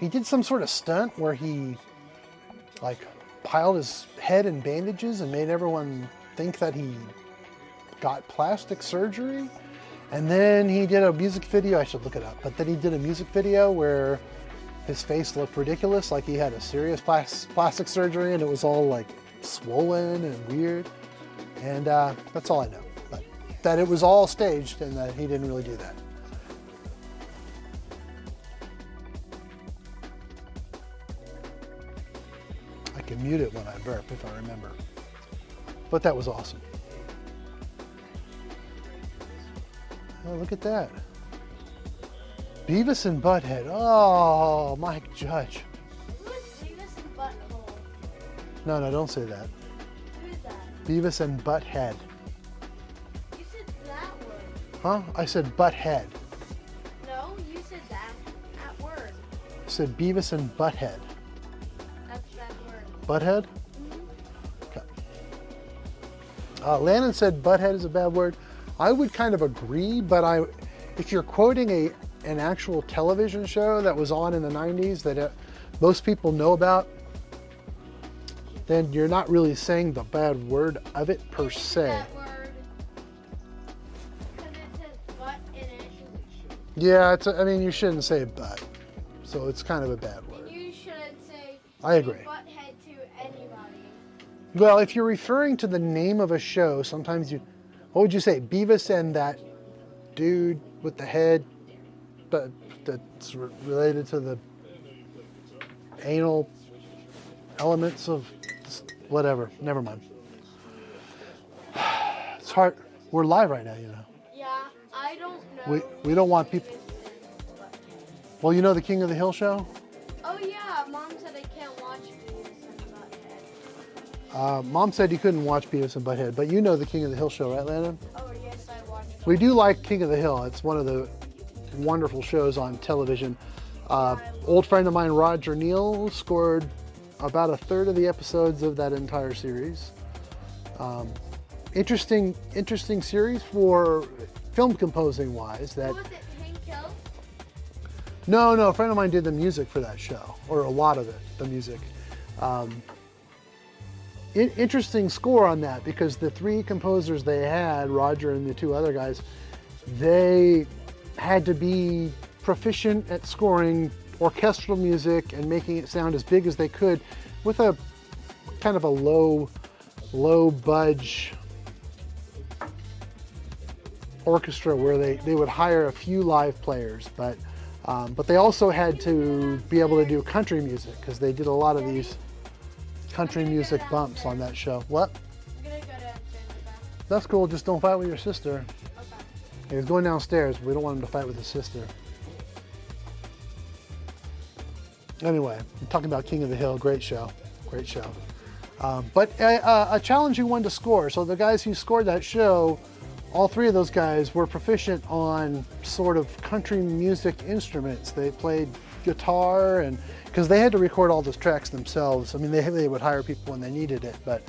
he did some sort of stunt where he like piled his head in bandages and made everyone think that he got plastic surgery. And then he did a music video, I should look it up, but then he did a music video where his face looked ridiculous, like he had a serious plastic surgery and it was all like swollen and weird. And that's all I know, but that it was all staged and that he didn't really do that. I can mute it when I burp if I remember. But that was awesome. Oh, look at that. Beavis and Butthead. Oh, Mike Judge. Who is Beavis and Butthole? No, don't say that. Who is that? Beavis and Butthead. You said that word. Huh? I said Butthead. No, you said that word. I said Beavis and Butthead. That's that word. Butthead? Okay. Landon said Butthead is a bad word. I would kind of agree, but if you're quoting an actual television show that was on in the 90s that most people know about, then you're not really saying the bad word of it per se. That word, because it says butt in it. Yeah, I mean, you shouldn't say butt, so it's kind of a bad word. And you shouldn't say I agree. butthead to anybody. Well, if you're referring to the name of a show, sometimes what would you say? Beavis and that dude with the head that's related to the anal elements of whatever. Never mind. It's hard. We're live right now, you know. Yeah, I don't know. We don't want people. Well, you know the King of the Hill show? Oh yeah, Mom said I can't watch Beavis and Butthead. Mom said you couldn't watch Beavis and Butthead, but you know the King of the Hill show, right, Landon? Oh yes, I watched. We do like King of the Hill. It's one of the wonderful shows on television. Old friend of mine, Roger Neal, scored about a third of the episodes of that entire series. Interesting series for film composing wise. That Was it Hank Hill? no, a friend of mine did the music for that show, or a lot of it, the music. Interesting score on that because the three composers they had, Roger and the two other guys, they had to be proficient at scoring orchestral music and making it sound as big as they could with a kind of a low budge orchestra where they would hire a few live players, but they also had to be able to do country music because they did a lot of these country music bumps on that show. What? I'm gonna go downstairs and back. That's cool, just don't fight with your sister. Okay. He's going downstairs. We don't want him to fight with his sister. Anyway, I'm talking about King of the Hill. Great show. Great show. But a challenging one to score. So the guys who scored that show, all three of those guys were proficient on sort of country music instruments. They played guitar, and because they had to record all those tracks themselves. I mean, they would hire people when they needed it, but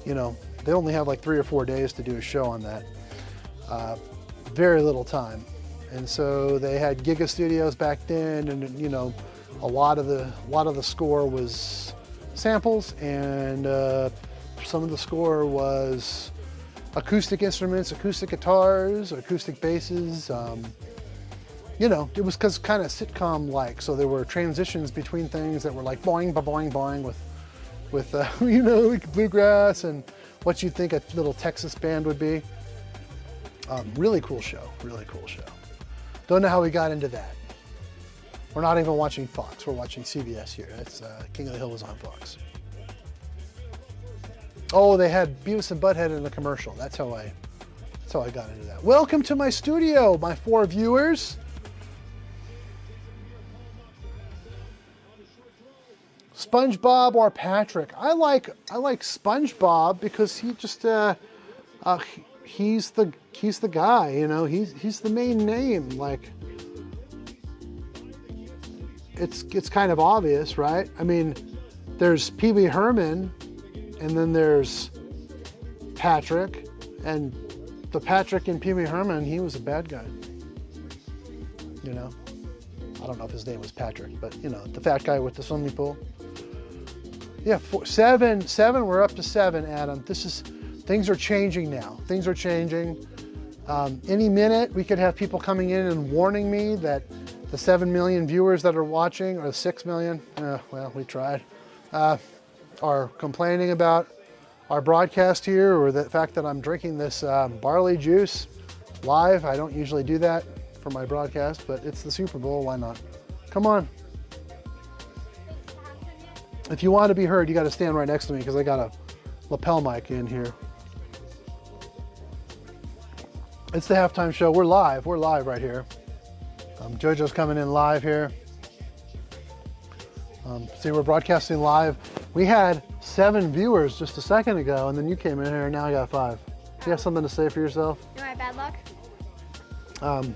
you know, they only have like 3 or 4 days to do a show on that. Very little time. And so they had Giga Studios back then, and you know, a lot of the score was samples, and some of the score was acoustic instruments, acoustic guitars, acoustic basses. You know, it was kind of sitcom-like, so there were transitions between things that were like boing, boing, boing with you know, like bluegrass and what you'd think a little Texas band would be. Really cool show, really cool show. Don't know how we got into that. We're not even watching Fox, we're watching CBS here. That's King of the Hill was on Fox. Oh, they had Beavis and Butthead in the commercial. That's how I got into that. Welcome to my studio, my 4 viewers. SpongeBob or Patrick? I like SpongeBob because he just he's the guy, you know. He's the main name. Like, it's kind of obvious, right? I mean, there's Pee Wee Herman, and then there's Patrick, and the Patrick in Pee Wee Herman, he was a bad guy. You know, I don't know if his name was Patrick, but you know, the fat guy with the swimming pool. Yeah, 7. We're up to 7, Adam. Things are changing now. Things are changing. Any minute, we could have people coming in and warning me that the 7 million viewers that are watching, or 6 million, well, we tried, are complaining about our broadcast here, or the fact that I'm drinking this barley juice live. I don't usually do that for my broadcast, but it's the Super Bowl, why not? Come on. If you want to be heard, you got to stand right next to me because I got a lapel mic in here. It's the halftime show. We're live right here. JoJo's coming in live here. See, we're broadcasting live. We had 7 viewers just a second ago, and then you came in here, and now I got 5. Do you have something to say for yourself? You know my bad luck? Do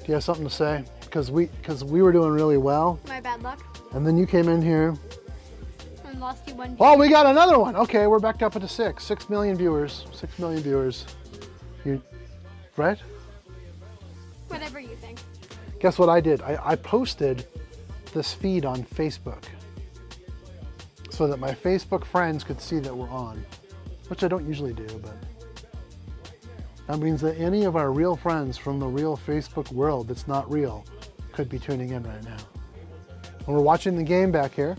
you have something to say? Because we were doing really well. My bad luck? And then you came in here. And lost you 1. Oh, we got another one. Okay, we're back up to 6. 6 million viewers. 6 million viewers. You, right? Whatever you think. Guess what I did? I posted this feed on Facebook so that my Facebook friends could see that we're on, which I don't usually do, but that means that any of our real friends from the real Facebook world that's not real could be tuning in right now. And we're watching the game back here.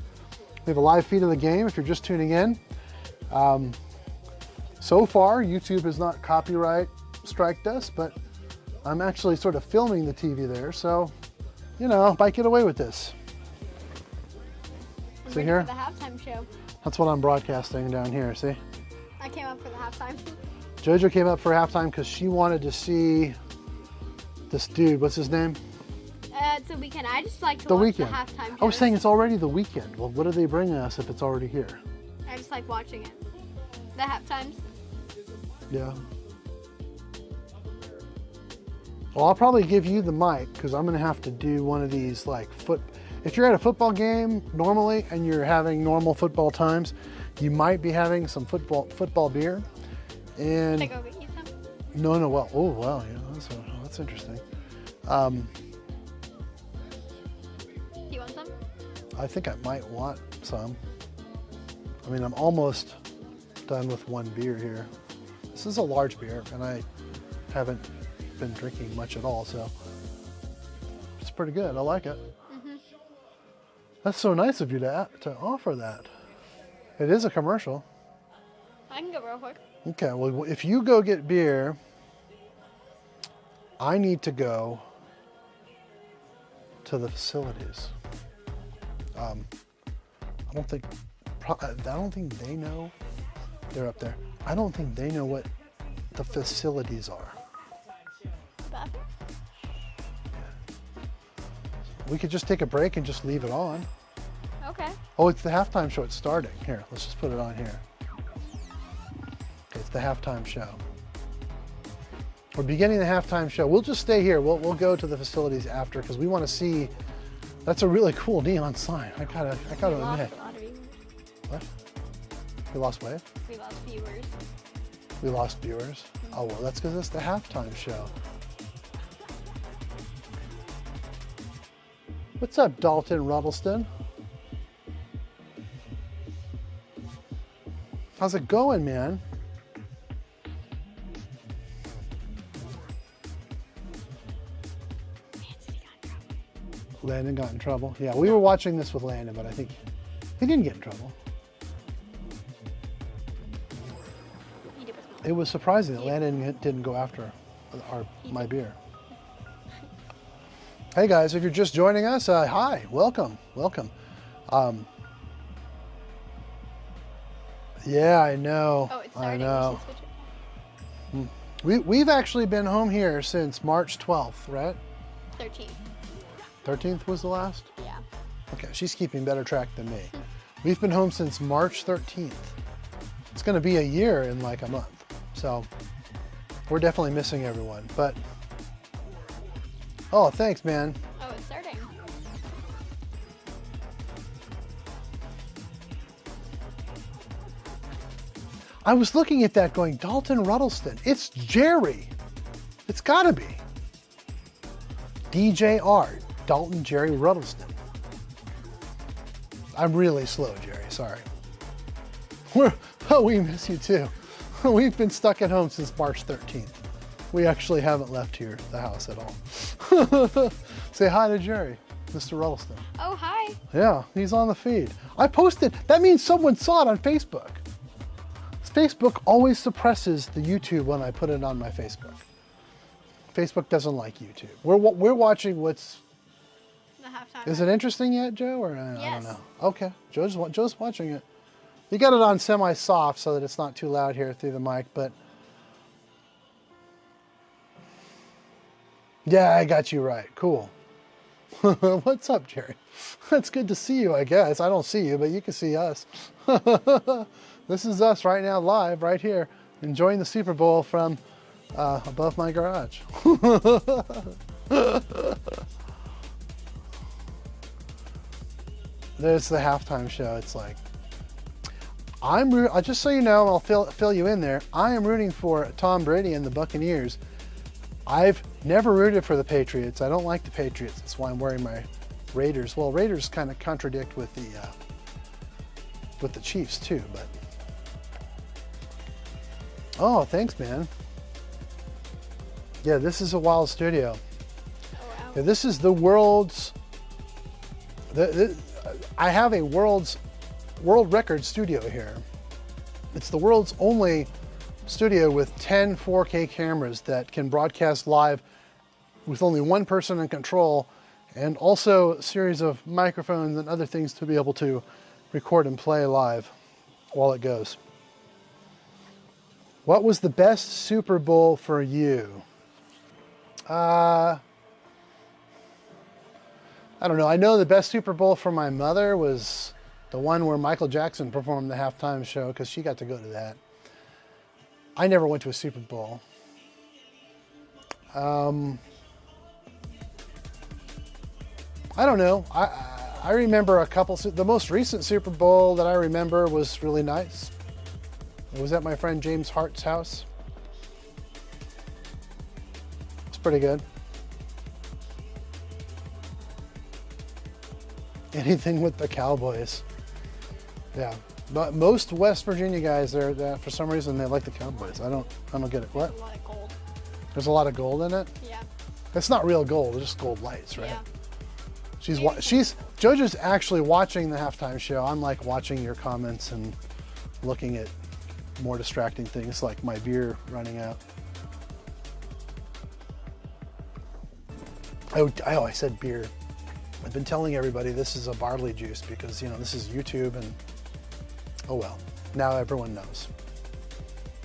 We have a live feed of the game if you're just tuning in. So far, YouTube has not copyright striked us, but I'm actually sort of filming the TV there, so, you know, might get away with this. See here? For the halftime show. That's what I'm broadcasting down here, see? I came up for the halftime. JoJo came up for halftime because she wanted to see this dude. What's his name? It's the weekend. I just like to watch the halftime show. I was saying it's already the weekend. Well, what are they bringing us if it's already here? I just like watching it. The halftimes. Yeah. Well, I'll probably give you the mic because I'm going to have to do one of these like if you're at a football game normally and you're having normal football times, you might be having some football beer. And Should I go get you some? No, well, oh wow, yeah, that's interesting. Do you want some? I think I might want some. I mean, I'm almost done with 1 beer here. This is a large beer, and I haven't been drinking much at all, so it's pretty good. I like it. Mm-hmm. That's so nice of you to offer that. It is a commercial. I can go real quick. Okay, well, if you go get beer, I need to go to the facilities. I don't think they know. They're up there. I don't think they know what the facilities are. Bathroom? We could just take a break and just leave it on. Okay. Oh, it's the halftime show. It's starting. Here, let's just put it on here. Okay, it's the halftime show. We're beginning the halftime show. We'll just stay here. We'll go to the facilities after because we want to see. That's a really cool neon sign. I gotta admit. What? We lost what? We lost viewers. We lost viewers. Oh well, that's because it's the halftime show. What's up, Dalton Ruddleston? How's it going, man? Landon got in trouble. Yeah, we were watching this with Landon, but I think he didn't get in trouble. It was surprising that Landon didn't go after my beer. Hey guys, if you're just joining us, hi, welcome. Yeah, I know. Oh, it's starting. I know. We should switch it. We've actually been home here since March 12th, right? 13. 13th was the last? Yeah. Okay, she's keeping better track than me. We've been home since March 13th. It's gonna be a year in like a month. So we're definitely missing everyone, but oh, thanks, man. Oh, it's starting. I was looking at that going, Dalton Ruddleston. It's Jerry. It's gotta be. DJR, Dalton Jerry Ruddleston. I'm really slow, Jerry, sorry. We miss you too. We've been stuck at home since March 13th. We actually haven't left here, the house at all. Say hi to Jerry, Mr. Ruddleston. Oh, hi. Yeah, he's on the feed. I posted, that means someone saw it on Facebook. Facebook always suppresses the YouTube when I put it on my Facebook. Facebook doesn't like YouTube. We're watching what's... The halftime. Is it interesting yet, Joe? Or I Yes. don't know. Okay, Joe's watching it. You got it on semi-soft so that it's not too loud here through the mic, but... Yeah, I got you right. Cool. What's up, Jerry? It's good to see you, I guess. I don't see you, but you can see us. This is us right now, live, right here, enjoying the Super Bowl from above my garage. There's the halftime show. It's like, just so you know, I'll fill you in there. I am rooting for Tom Brady and the Buccaneers. I've never rooted for the Patriots. I don't like the Patriots. That's why I'm wearing my Raiders. Well, Raiders kind of contradict with the Chiefs too, but. Oh, thanks, man. Yeah, this is a wild studio. Oh, wow. Yeah, this is the world's. I have a world record studio here. It's the world's only studio with 10 4K cameras that can broadcast live with only one person in control, and also a series of microphones and other things to be able to record and play live while it goes. What was the best Super Bowl for you? I don't know. I know the best Super Bowl for my mother was the one where Michael Jackson performed the halftime show, because she got to go to that. I never went to a Super Bowl. I don't know. I remember a couple. The most recent Super Bowl that I remember was really nice. It was at my friend James Hart's house. It's pretty good. Anything with the Cowboys. Yeah, but most West Virginia guys, for some reason they like the Cowboys. I don't get it. What? A lot of gold. There's a lot of gold in it. Yeah. It's not real gold. It's just gold lights, right? Yeah. JoJo's actually watching the halftime show. I'm like watching your comments and looking at more distracting things like my beer running out. Oh, I said beer. I've been telling everybody this is a barley juice because, this is YouTube, and oh well, now everyone knows.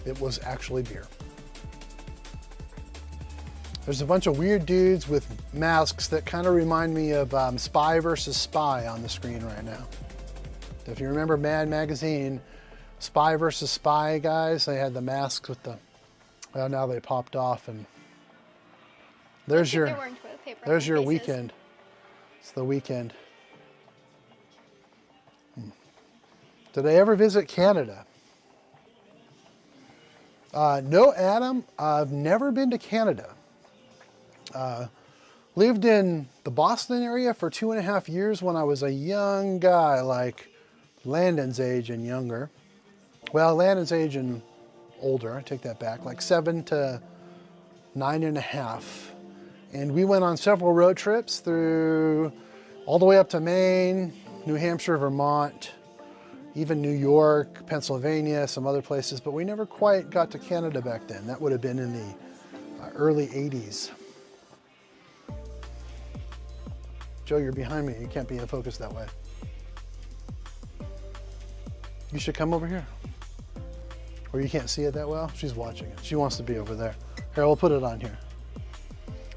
It was actually beer. There's a bunch of weird dudes with masks that kind of remind me of Spy versus Spy on the screen right now. If you remember Mad Magazine, Spy versus Spy guys, they had the masks with the, well, now they popped off, and there's your weekend. It's the weekend. Did I ever visit Canada? No, Adam, I've never been to Canada. Lived in the Boston area for 2.5 years when I was a young guy, like Landon's age and younger. Well, Landon's age and older, I take that back, like 7 to 9.5. And we went on several road trips through all the way up to Maine, New Hampshire, Vermont, even New York, Pennsylvania, some other places, but we never quite got to Canada back then. That would have been in the early 80s. Joe, you're behind me. You can't be in focus that way. You should come over here. Or you can't see it that well? She's watching it. She wants to be over there. Here, we'll put it on here.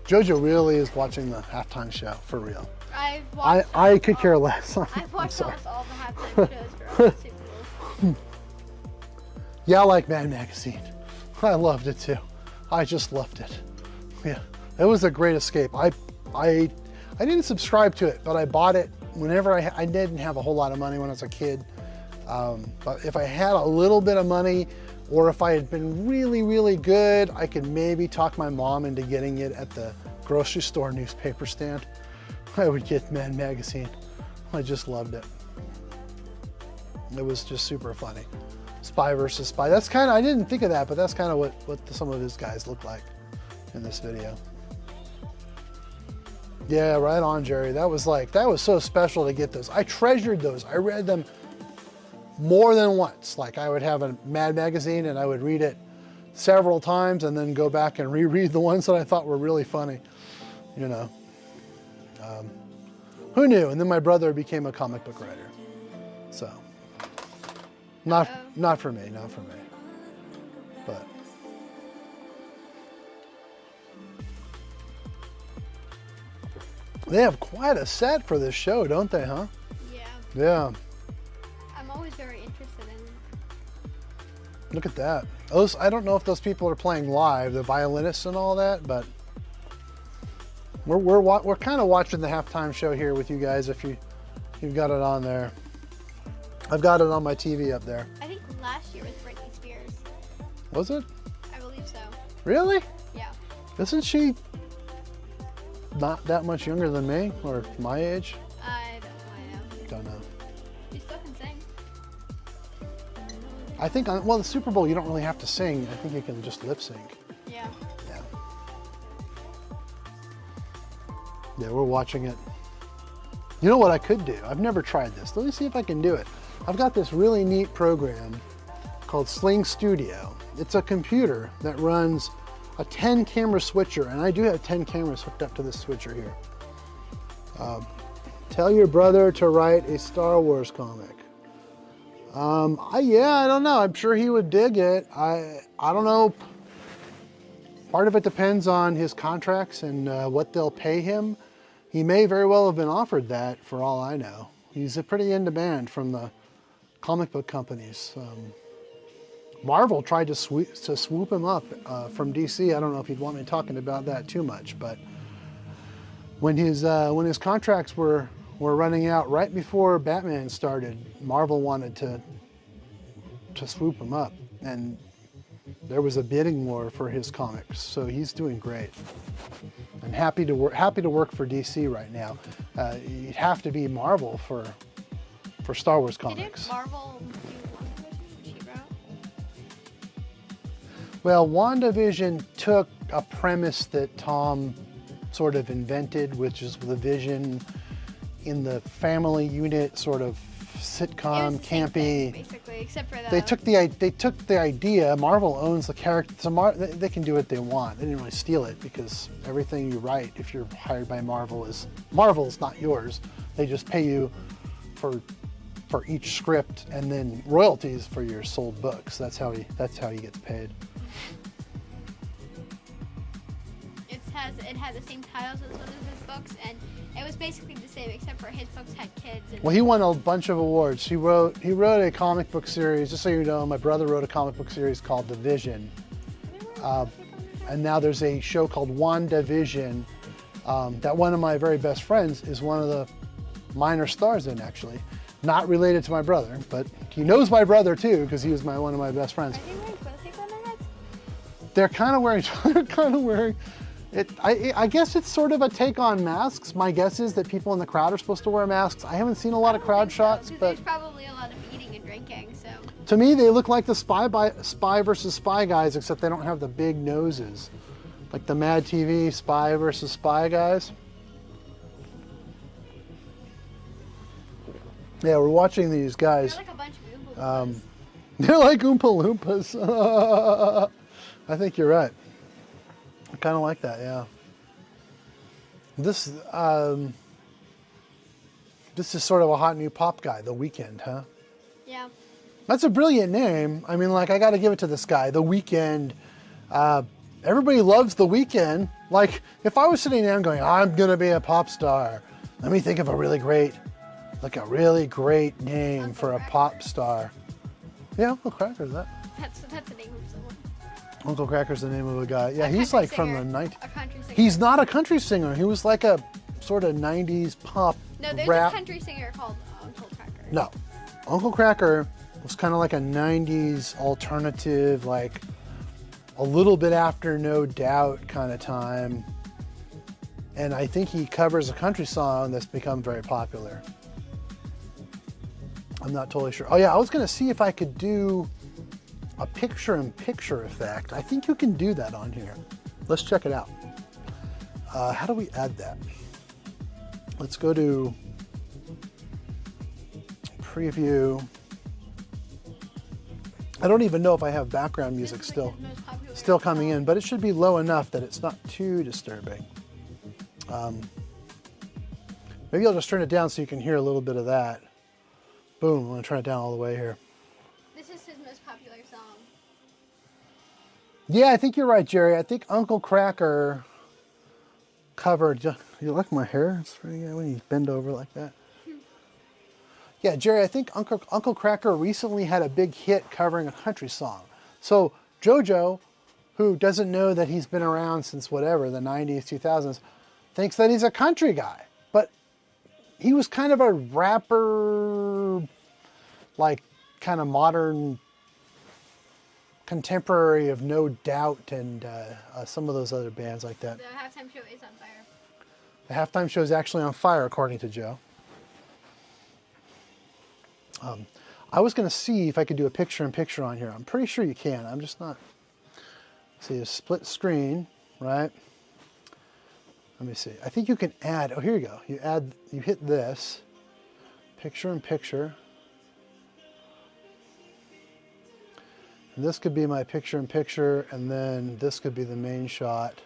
Jojo really is watching the halftime show, for real. I could care less. I've watched almost all the halftime shows for all the Super Bowls. Yeah, I like Mad Magazine. I loved it too. I just loved it. Yeah, it was a great escape. I didn't subscribe to it, but I bought it whenever I didn't have a whole lot of money when I was a kid. But if I had a little bit of money, or if I had been really, really good, I could maybe talk my mom into getting it at the grocery store newspaper stand. I would get Mad Magazine. I just loved it. It was just super funny. Spy versus spy. That's kind of, I didn't think of that, but that's kind of what some of his guys look like in this video. Yeah, right on, Jerry. That was so special to get those. I treasured those. I read them more than once. Like, I would have a Mad Magazine and I would read it several times and then go back and reread the ones that I thought were really funny, you know. Who knew? And then my brother became a comic book writer. So, not for me, not for me. But they have quite a set for this show, don't they, huh? Yeah. Yeah. I'm always very interested in it. Look at that. Those, I don't know if those people are playing live, the violinists and all that, but we're kind of watching the halftime show here with you guys. If you've got it on there, I've got it on my TV up there. I think last year was Britney Spears. Was it? I believe so. Really? Yeah. Isn't she not that much younger than me or my age? I don't know. Don't know. You still can sing. I think well, the Super Bowl you don't really have to sing. I think you can just lip sync. Yeah. Yeah. Yeah, we're watching it. You know what I could do? I've never tried this. Let me see if I can do it. I've got this really neat program called Sling Studio. It's a computer that runs a 10 camera switcher, and I do have 10 cameras hooked up to this switcher here. Tell your brother to write a Star Wars comic. Yeah, I don't know. I'm sure he would dig it. I don't know. Part of it depends on his contracts and what they'll pay him. He may very well have been offered that, for all I know. He's pretty in demand from the comic book companies. Marvel tried to swoop him up from DC. I don't know if he'd want me talking about that too much, but when his contracts were running out right before Batman started, Marvel wanted to swoop him up, and there was a bidding war for his comics. So he's doing great. I'm happy to work for DC right now. You'd have to be Marvel for Star Wars comics. Didn't Marvel do WandaVision? She wrote? Well, WandaVision took a premise that Tom sort of invented, which is the Vision in the family unit sort of sitcom, It was the same campy. thing, basically, except for the. They took the idea. Marvel owns the character, so they can do what they want. They didn't really steal it because everything you write, if you're hired by Marvel's not yours. They just pay you for each script and then royalties for your sold books. That's how he gets paid. It had the same titles as one of his books, and it was basically the same except for his books had kids. And Well, he won a bunch of awards. He wrote a comic book series. Just so you know, my brother wrote a comic book series called The Vision. And now there's a show called WandaVision that one of my very best friends is one of the minor stars in, actually. Not related to my brother, but he knows my brother too because he was one of my best friends. Are they wearing toilet paper on their heads? They're kind of wearing I guess it's sort of a take on masks. My guess is that people in the crowd are supposed to wear masks. I haven't seen a lot of crowd shots, but there's probably a lot of eating and drinking. So to me, they look like the Spy versus Spy guys, except they don't have the big noses, like the Mad TV Spy versus Spy guys. Yeah, we're watching these guys. they're like a bunch of Oompa Loompas. They're like Oompa Loompas. I think you're right. I kind of like that, yeah. This is sort of a hot new pop guy, The Weeknd, huh? Yeah. That's a brilliant name. I mean, like, I got to give it to this guy, The Weeknd. Everybody loves The Weeknd. Like, if I was sitting down going, I'm going to be a pop star, let me think of a really great name for a pop star. Yeah, Uncle Cracker's that. That's the name of someone. Uncle Cracker's the name of a guy. Yeah, A he's country like from singer. the 90s. A country singer. He's not a country singer. He was like a sort of 90s pop No, there's rap. a country singer called Uncle Cracker. No. Uncle Cracker was kind of like a 90s alternative, like a little bit after No Doubt kind of time. And I think he covers a country song that's become very popular. I'm not totally sure. Oh yeah, I was going to see if I could do a picture-in-picture effect. I think you can do that on here. Let's check it out. How do we add that? Let's go to preview. I don't even know if I have background music This is like still the most popular still coming song. in, but it should be low enough that it's not too disturbing. Maybe I'll just turn it down so you can hear a little bit of that. Boom, I'm gonna turn it down all the way here. This is his most popular song. Yeah, I think you're right, Jerry. I think Uncle Cracker covered. You like my hair? It's pretty good when you bend over like that. Yeah, Jerry, I think Uncle Cracker recently had a big hit covering a country song. So JoJo, who doesn't know that he's been around since whatever, the 90s, 2000s, thinks that he's a country guy. But he was kind of a rapper, like kind of modern contemporary of No Doubt and some of those other bands like that. The halftime show is on fire. The halftime show is actually on fire, according to Joe. I was going to see if I could do a picture-in-picture on here. I'm pretty sure you can. I'm just not. See, a split screen, right? Let me see. I think you can add. Oh, here you go. You hit this. Picture-in-picture. And this could be my picture-in-picture, and then this could be the main shot.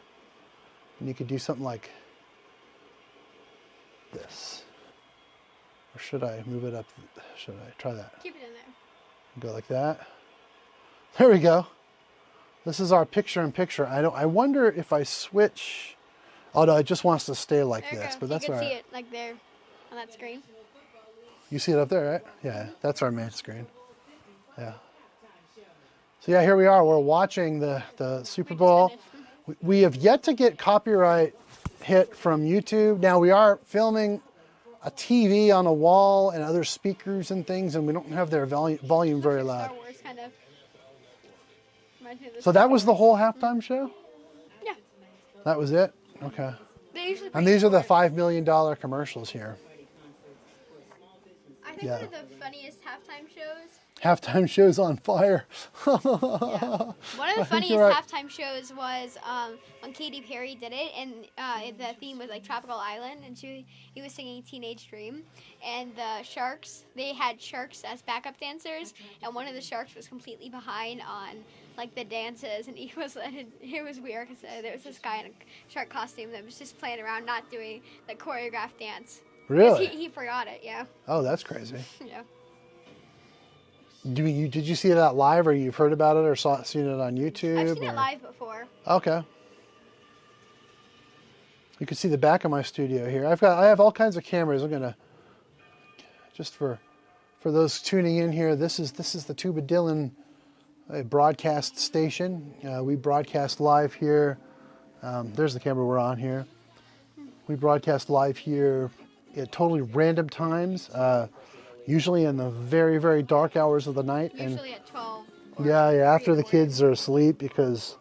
And you could do something like this. Or should I move it up? Should I try that? Keep it in there. Go like that. There we go. This is our picture-in-picture. I wonder if I switch. Oh no, it just wants to stay like There you this, go. but that's you all can right. see it like there on that screen. You see it up there, right? Yeah, that's our main screen. Yeah. So yeah, here we are. We're watching the Super Bowl. We have yet to get copyright hit from YouTube. Now we are filming a TV on a wall and other speakers and things, and we don't have their volume very loud. Star Wars kind of. Reminds me of the So Star that was the Wars. whole halftime show? Yeah. That was it? Okay. They usually And play these are the short. $5 million commercials here. I think yeah. one of the funniest halftime shows. Halftime show's on fire. Yeah. One of the I think funniest you're right. halftime shows was when Katy Perry did it, and the theme was like Tropical Island, and he was singing Teenage Dream, and the sharks, they had sharks as backup dancers, and one of the sharks was completely behind on like the dances, and it was weird because there was this guy in a shark costume that was just playing around, not doing the choreographed dance. 'Cause Really? He forgot it, yeah. Oh, that's crazy. Yeah. Did you see that live, or you've heard about it, or seen it on YouTube? I've seen or? it live before. Okay. You can see the back of my studio here. I have all kinds of cameras. I'm gonna just for those tuning in here. This is the TubaDylan broadcast station. We broadcast live here. There's the camera we're on here. We broadcast live here at totally random times. Usually in the very, very dark hours of the night. Usually at 12. Yeah, after the kids are asleep, because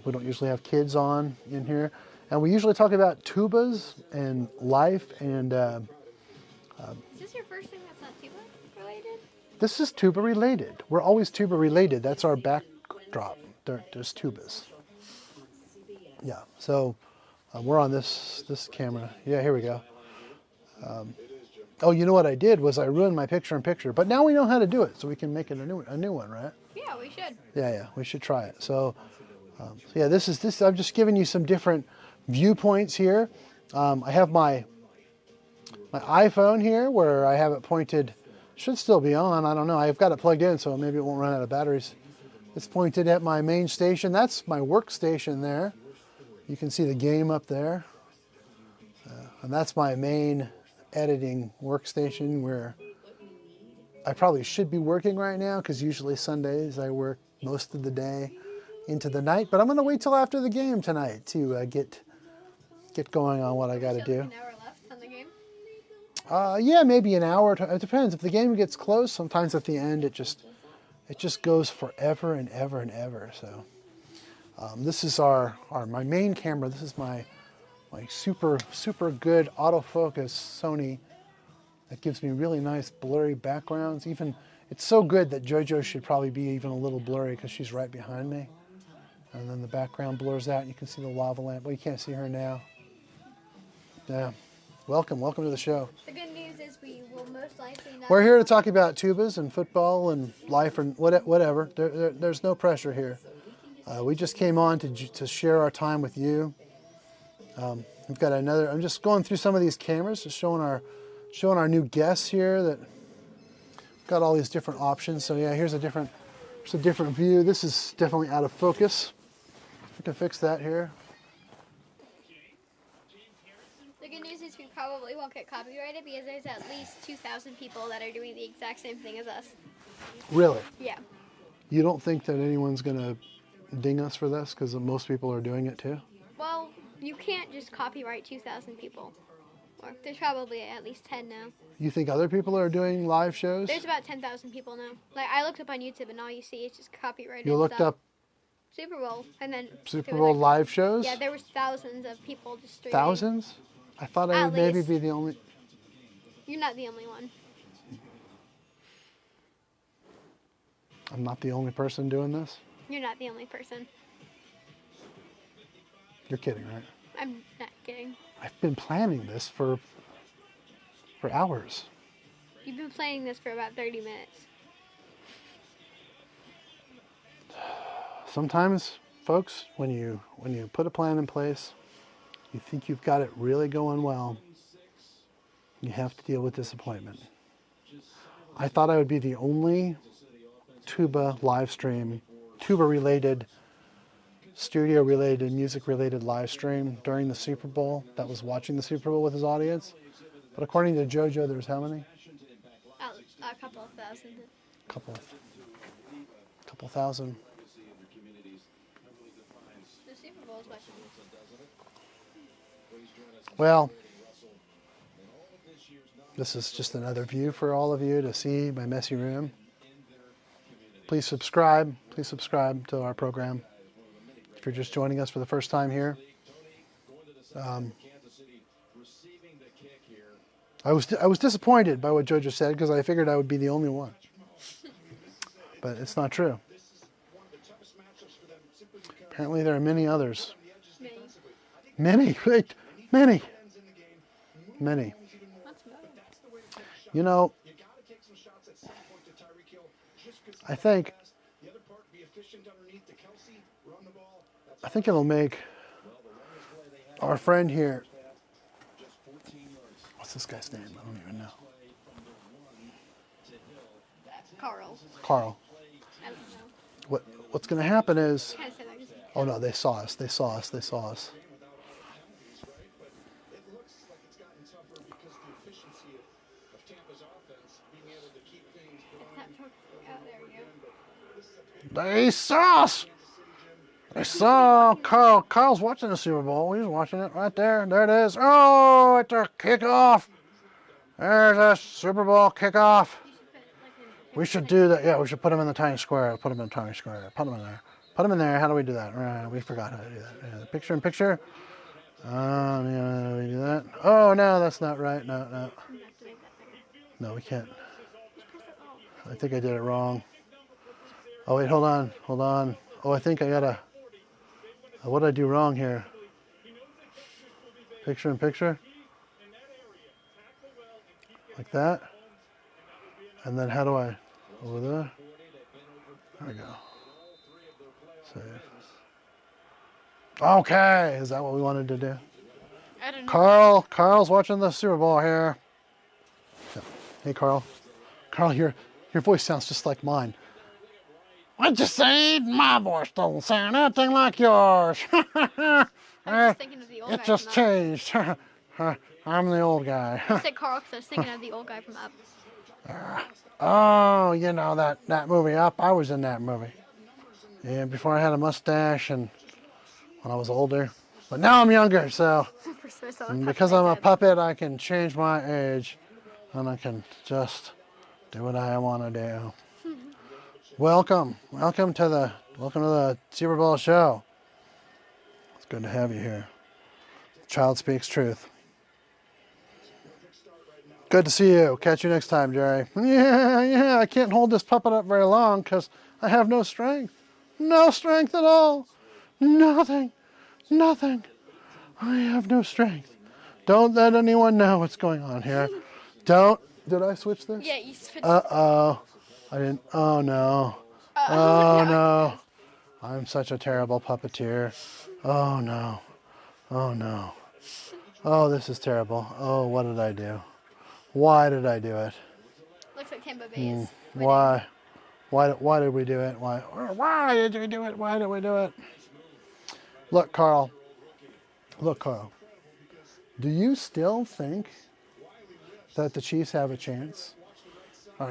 We don't usually have kids on in here. And we usually talk about tubas and life. And Is this your first thing that's not tuba related? this is tuba related. We're always tuba related. That's our backdrop. There's tubas. Yeah, so we're on this camera. Yeah, here we go. Oh, you know what I did was I ruined my picture-in-picture, but now we know how to do it, so we can make it a new one, right? Yeah, we should. Yeah, we should try it. So, yeah, this. I'm just giving you some different viewpoints here. I have my iPhone here where I have it pointed. Should still be on. I don't know. I've got it plugged in, so maybe it won't run out of batteries. It's pointed at my main station. That's my workstation there. You can see the game up there. And that's my main editing workstation where I probably should be working right now because usually Sundays I work most of the day into the night. But I'm going to wait till after the game tonight to get going on what I got to do. An hour left on the game? Yeah, maybe an hour. It depends. If the game gets close, sometimes at the end it just goes forever and ever and ever. So this is my main camera. This is my super good autofocus Sony that gives me really nice blurry backgrounds. Even it's so good that JoJo should probably be even a little blurry because she's right behind me. And then the background blurs out and you can see the lava lamp. Well, you can't see her now. Yeah. Welcome to the show. The good news is we will most likely not... We're here to talk about tubas and football and life and whatever. There's no pressure here. We just came on to share our time with you. We've got another. I'm just going through some of these cameras, just showing our new guests here. That got all these different options. So yeah, here's a different view. This is definitely out of focus. We can fix that here. The good news is we probably won't get copyrighted because there's at least 2,000 people that are doing the exact same thing as us. Really? Yeah. You don't think that anyone's gonna ding us for this because most people are doing it too? Well, you can't just copyright 2,000 people. Or there's probably at least 10 now. You think other people are doing live shows? There's about 10,000 people now. Like I looked up on YouTube and all you see is just copyrighted You looked stuff. up Super Bowl and then Super there Bowl was live shows? Yeah, there was thousands of people just streaming. Thousands? I thought I would At maybe least. be the only. You're not the only one. I'm not the only person doing this? You're not the only person. You're kidding, right? I'm not kidding. I've been planning this for hours. You've been playing this for about 30 minutes. Sometimes, folks, when you put a plan in place, you think you've got it really going well, you have to deal with disappointment. I thought I would be the only tuba live stream, tuba related, studio related, music related live stream during the Super Bowl that was watching the Super Bowl with his audience. But according to JoJo, there's how many? A couple of thousand. Couple thousand. The Super Bowl is watching. Well, this is just another view for all of you to see my messy room. Please subscribe. Please subscribe to our program. If you're just joining us for the first time here. I was disappointed by what JoJo said because I figured I would be the only one. But it's not true. Apparently there are many others. Many. Many. Many. You know, I think it'll make our friend here. What's this guy's name? I don't even know. Carl. I don't know. What's going to happen is, Kind of said that 'cause- oh no, they saw us. They saw us. They saw us. Oh, there we go. They saw us. They saw Carl. Carl's watching the Super Bowl. He's watching it right there. There it is. Oh, it's a kickoff. There's a Super Bowl kickoff. We should do that. Yeah, we should put him in the tiny square. Put him in the tiny square. Put him in there. Put them in there. How do we do that? We forgot how to do that. Yeah, picture in picture. Yeah, how do we do that? Oh, no, that's not right. No, no. No, we can't. I think I did it wrong. Oh, wait, hold on. Hold on. Oh, I think I gotta... What did I do wrong here? Picture in picture. Like that. And then how do I... Over there? There we go. Save. Okay, is that what we wanted to do? I don't know. Carl's watching the Super Bowl here. Yeah. Hey, Carl. Carl, your voice sounds just like mine. What'd you say? My voice don't sound anything like yours. I was just thinking of the old guy. It just from changed. I'm the old guy. Up. I said Carl because I was thinking of the old guy from Up. Oh, you know that movie Up. I was in that movie. Yeah, before I had a mustache and when I was older. But now I'm younger, so and because I'm a puppet, I can change my age and I can just do what I want to do. Welcome to the Super Bowl show. It's good to have you here. Child speaks truth. Good to see you. Catch you next time, Jerry. Yeah, I can't hold this puppet up very long because I have no strength. No strength at all. Nothing. I have no strength. Don't let anyone know what's going on here. Don't. Did I switch this? Yeah, you switched. Uh-oh. I didn't. Oh, no. Oh, no. I'm such a terrible puppeteer. Oh, no. Oh, no. Oh, this is terrible. Oh, what did I do? Why did I do it? Looks like Tampa Bay is. Why? Why did we do it? Why did we do it? Why did we do it? Look, Carl. Do you still think that the Chiefs have a chance?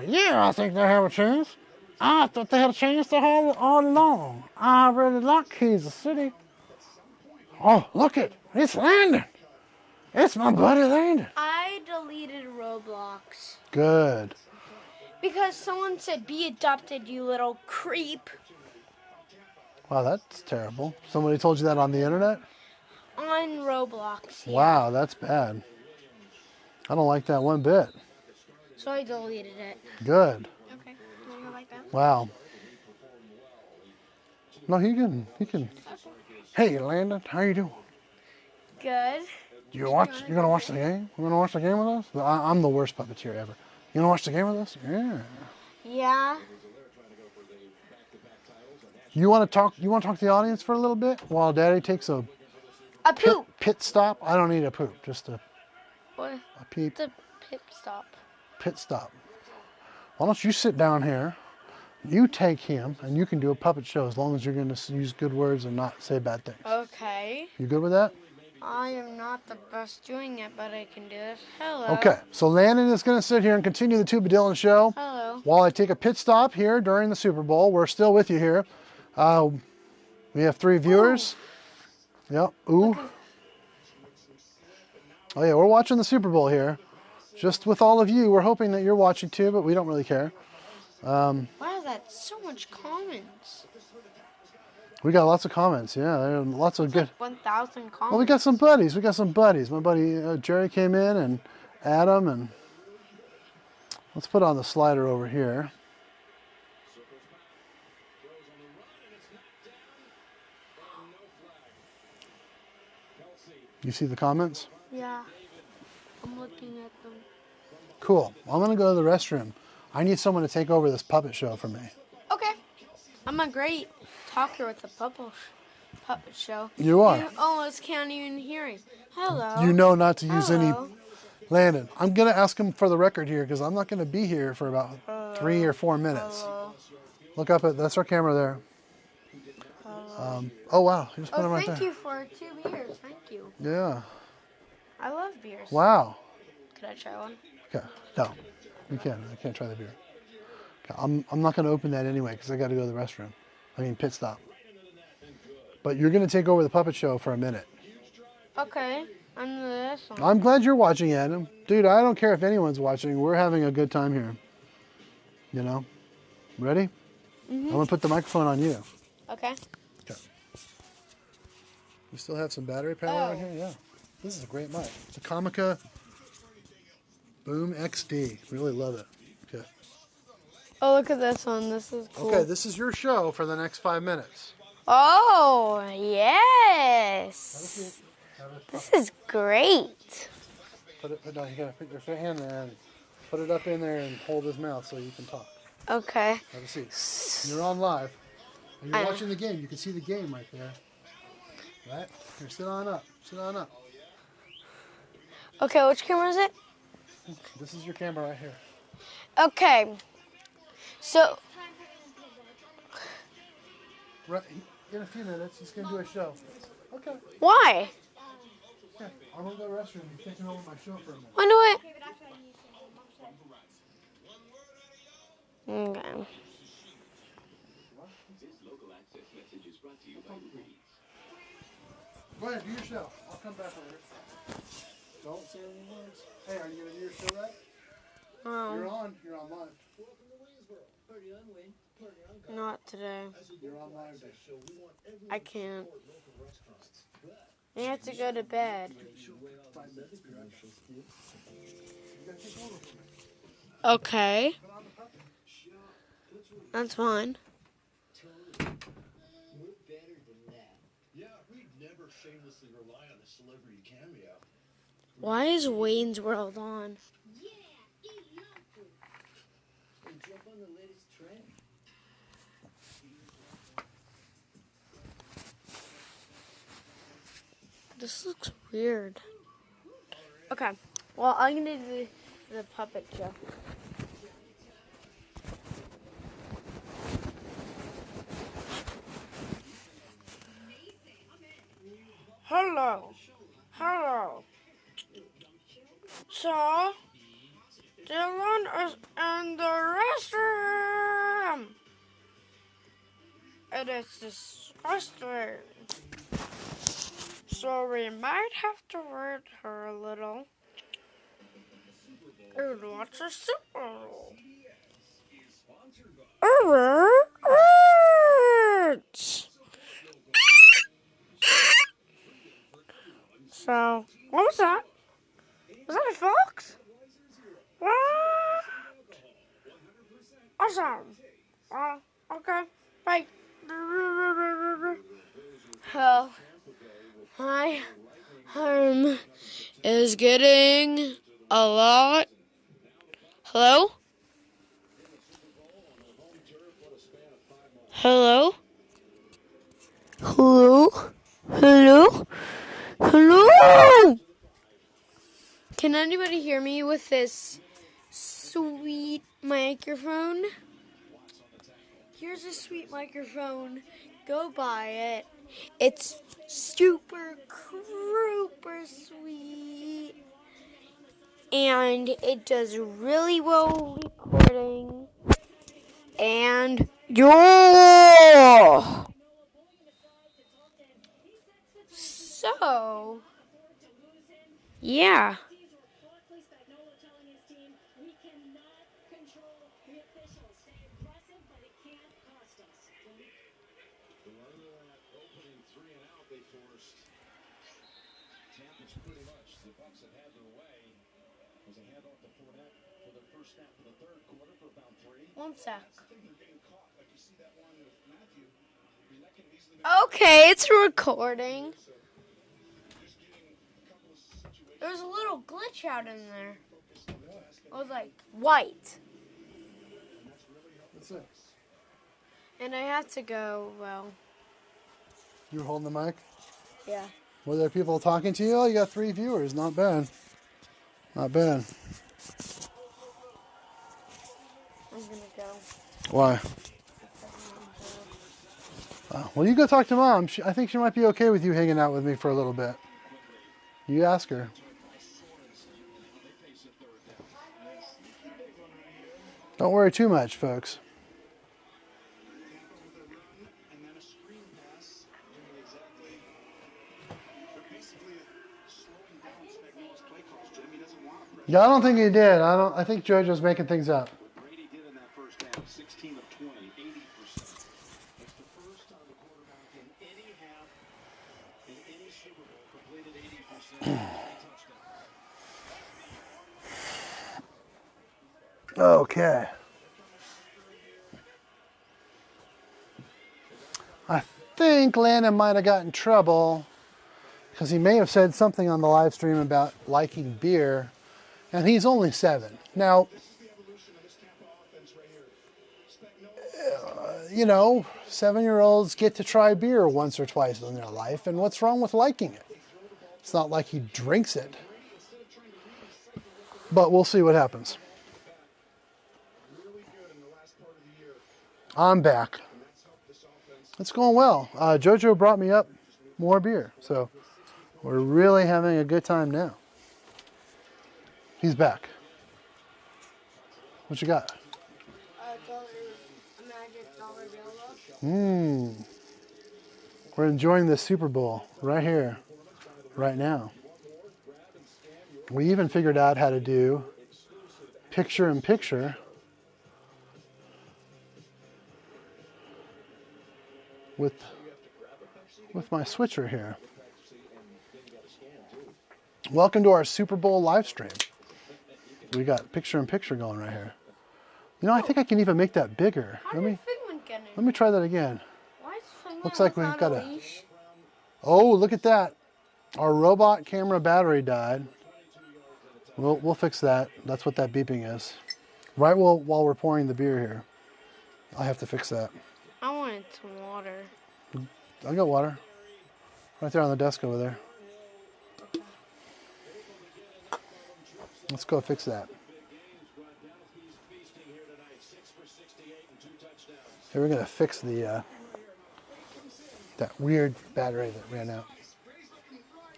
Yeah, I think they have a chance. I thought they had a chance all along. I really like Kansas City. Oh, look it. It's Landon. It's my buddy Landon. I deleted Roblox. Good. Because someone said, be adopted, you little creep. Wow, that's terrible. Somebody told you that on the internet? On Roblox. Yeah. Wow, that's bad. I don't like that one bit. So I deleted it. Good. Okay. Do you go like that? Wow. No, he can. Hey, Landon, how you doing? Good. You're gonna watch the game? You gonna watch the game with us? I'm the worst puppeteer ever. You gonna watch the game with us? Yeah. Yeah. You wanna talk to the audience for a little bit while Daddy takes a poop. pit stop? I don't need a poop, just a What? peep. It's a pit stop. Pit stop. Why don't you sit down here? You take him, and you can do a puppet show as long as you're going to use good words and not say bad things. Okay. You good with that? I am not the best doing it, but I can do this. Hello. Okay, so Landon is going to sit here and continue the TubaDylan show. Hello. While I take a pit stop here during the Super Bowl. We're still with you here. We have 3 viewers. Ooh. Yep. Ooh. Okay. Oh yeah, we're watching the Super Bowl here. Just with all of you, we're hoping that you're watching too, but we don't really care. Why is that so much comments? We got lots of comments. Yeah, there are lots of good. 1,000 comments. Well, we got some buddies. My buddy Jerry came in, and Adam, and let's put on the slider over here. You see the comments? Yeah. I'm looking at them. Cool. I'm going to go to the restroom. I need someone to take over this puppet show for me. Okay. I'm a great talker with the puppet show. You are. You almost can't even hear him. Hello. You know not to use any... Hello. Landon, I'm going to ask him for the record here because I'm not going to be here for about 3 or 4 minutes. Hello. Look up at... That's our camera there. Oh, wow. He just put it right there. Thank you for 2 beers. Thank you. Yeah. I love beers. Wow. Could I try one? Okay. No. You can't. I can't try the beer. Okay. I'm not going to open that anyway because I got to go to the restroom. I mean, pit stop. But you're going to take over the puppet show for a minute. Okay. I'm this one. I'm glad you're watching, Adam. Dude, I don't care if anyone's watching. We're having a good time here. You know? Ready? I'm going to put the microphone on you. Okay. Okay. Okay. We still have some battery power on here? Yeah. This is a great mic. The Comica Boom XD. Really love it. Okay. Oh, look at this one. This is cool. Okay, this is your show for the next 5 minutes. Oh, yes. This is great. Put it. No, you gotta put your hand there and put it up in there and hold his mouth so you can talk. Okay. Have a seat. You're on live. And you're watching the game. You can see the game right there. Right? Here, sit on up. Sit on up. Okay, which camera is it? This is your camera right here. Okay. So, Right, in a few minutes, he's going to do a show. Okay. why? Okay. I'm going to go to the restroom. He's taking over my show for a minute. Why do it? Okay. Go ahead, do your show. I'll come back later. Don't say any words. Hey, are you going to do your show right? You're on. You're on live. Not today. You're on live. I can't. I have to go to bed. 5 minutes. Be right back. You got to take over for me. Okay. That's fine. Why is Wayne's World on? This looks weird. Okay. Well, I'm gonna do the puppet show. Hello. Hello. So, Dylan is in the restroom. It is disgusting. So we might have to wait her a little and watch a Super Bowl. So, what was that? Was that a fox? What? Awesome. Okay. Bye. Oh, my arm is getting a lot. Hello? Hello? Hello? Hello? Hello? Can anybody hear me with this sweet microphone? Here's a sweet microphone. Go buy it. It's super crooper sweet. And it does really well recording. And yeah. So, yeah. One sec. Okay, it's recording. There was a little glitch out in there. It was like white. That's it. And I have to go, well, You were holding the mic? yeah. Were there people talking to you? Oh, you got 3 viewers. Not bad. Not bad. I'm gonna go. Why? Well, you go talk to Mom. I think she might be okay with you hanging out with me for a little bit. You ask her. Don't worry too much, folks. Yeah, I don't think he did. I think JoJo's making things up. Brady did in that first half, 16 of 20, 80%. It's the first time the Okay. I think Landon might have got in trouble because he may have said something on the live stream about liking beer, and he's only 7. Now, you know, 7-year-olds get to try beer once or twice in their life, and what's wrong with liking it? It's not like he drinks it. But we'll see what happens. I'm back. It's going well. Jojo brought me up more beer, so we're really having a good time now. He's back. What you got? We're enjoying the Super Bowl right here, right now. We even figured out how to do picture-in-picture with my switcher here. Welcome to our Super Bowl live stream. We got picture-in-picture going right here. You know, I think I can even make that bigger. Let me try that again. Looks like we've got a... Oh, look at that. Our robot camera battery died. We'll fix that. That's what that beeping is. Right while we're pouring the beer here. I have to fix that. I wanted some water. I got water. Right there on the desk over there. Let's go fix that. Here, we're going to fix the that weird battery that ran out.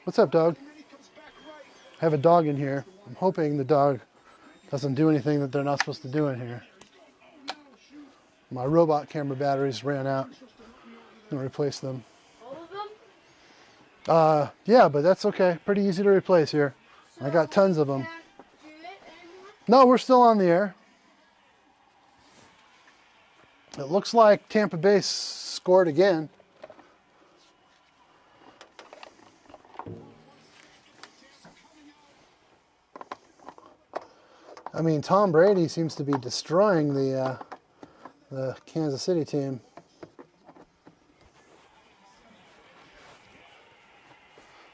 What's up, dog? I have a dog in here. I'm hoping the dog doesn't do anything that they're not supposed to do in here. My robot camera batteries ran out. I'm gonna replace them. All of them? Yeah, but that's okay. Pretty easy to replace here. I got tons of them. No, we're still on the air. It looks like Tampa Bay scored again. I mean, Tom Brady seems to be destroying the Kansas City team.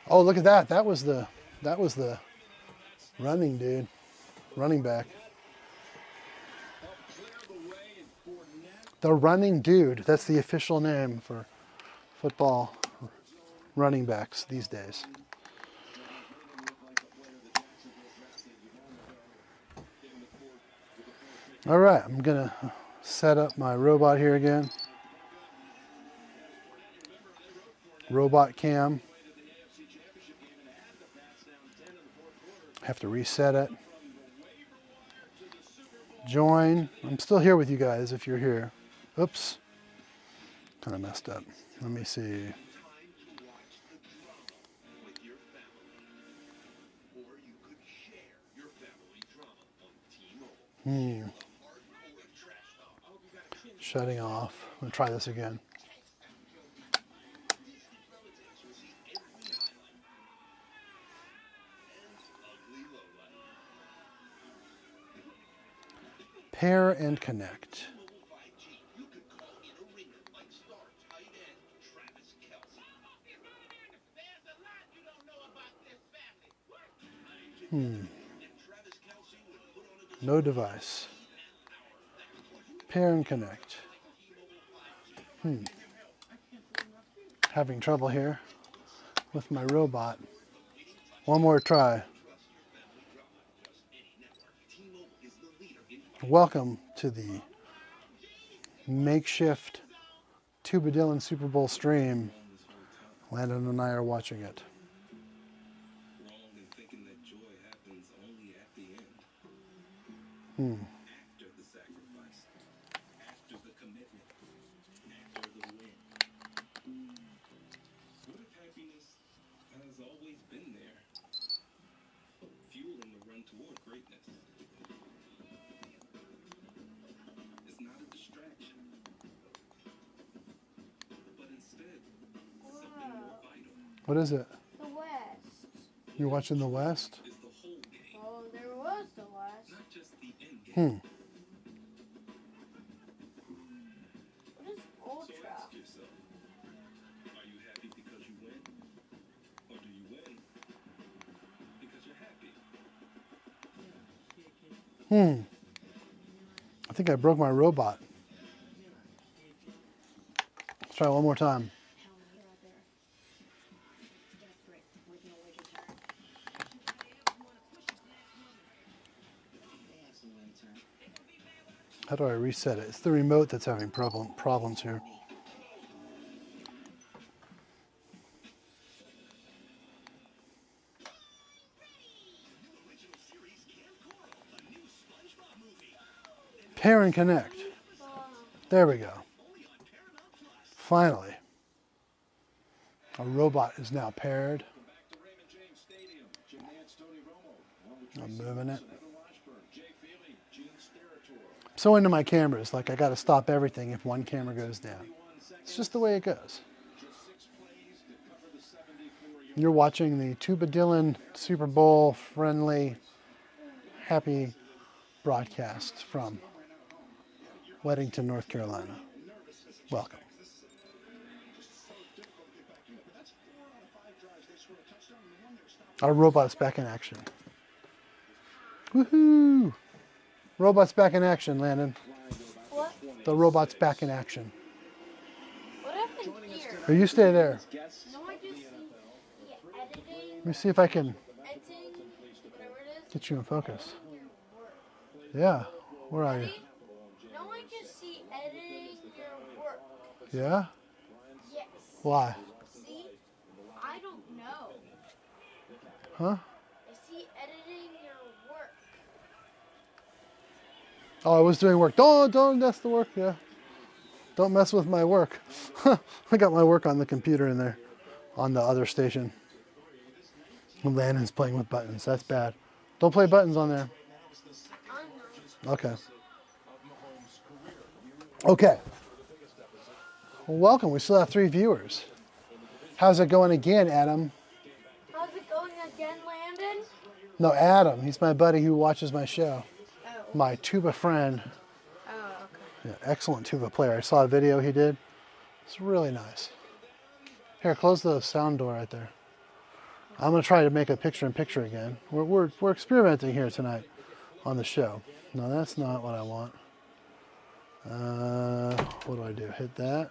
Oh, look at that! That was the running dude, running back. The running dude. That's the official name for football running backs these days. All right, I'm gonna set up my robot here again. Robot cam. Have to reset it. Join. I'm still here with you guys if you're here. Oops. Kind of messed up. Let me see. Shutting off. I'm going to try this again. Pair and connect. No device. Pair and connect. Having trouble here with my robot. One more try. Welcome to the makeshift TubaDylan Super Bowl stream. Landon and I are watching it. After the sacrifice, after the commitment, after the win. What if happiness has always been there, fueling the run toward greatness? It's not a distraction, but instead something more vital. What is it? The West. You're watching the West? is the whole game, Oh, there was the West. not just the end game. What is So Ultra? ask yourself, are you happy because you win? Or do you win because you're happy? I think I broke my robot. Let's try one more time. How do I reset it? It's the remote that's having problems here. Pair and connect. There we go. Finally. Our robot is now paired. I'm moving it. So into my cameras, like I got to stop everything if one camera goes down. It's just the way it goes. You're watching the TubaDylan Super Bowl friendly, happy broadcast from Weddington, North Carolina. Welcome. Our robot's back in action. Woohoo! Robot's back in action, Landon. What? The robot's back in action. What happened here? Or you stay there. No, I just see the editing, Let me see if I can editing, whatever it is. get you in focus. Yeah. Where are you? No, I just see editing your work. Yeah? Yes. Why? See? I don't know. Huh? I see editing your work. Oh, I was doing work. Don't mess the work. Yeah. Don't mess with my work. I got my work on the computer in there, on the other station. Landon's playing with buttons. That's bad. Don't play buttons on there. Okay. Okay. Well, welcome. We still have 3 viewers. How's it going again, Adam? How's it going again, Landon? No, Adam. He's my buddy who watches my show. Oh. My tuba friend. Oh, okay. Yeah, excellent tuba player. I saw a video he did. It's really nice. Here, close the sound door right there. I'm going to try to make a picture-in-picture again. We're experimenting here tonight on the show. No, that's not what I want. What do I do? Hit that.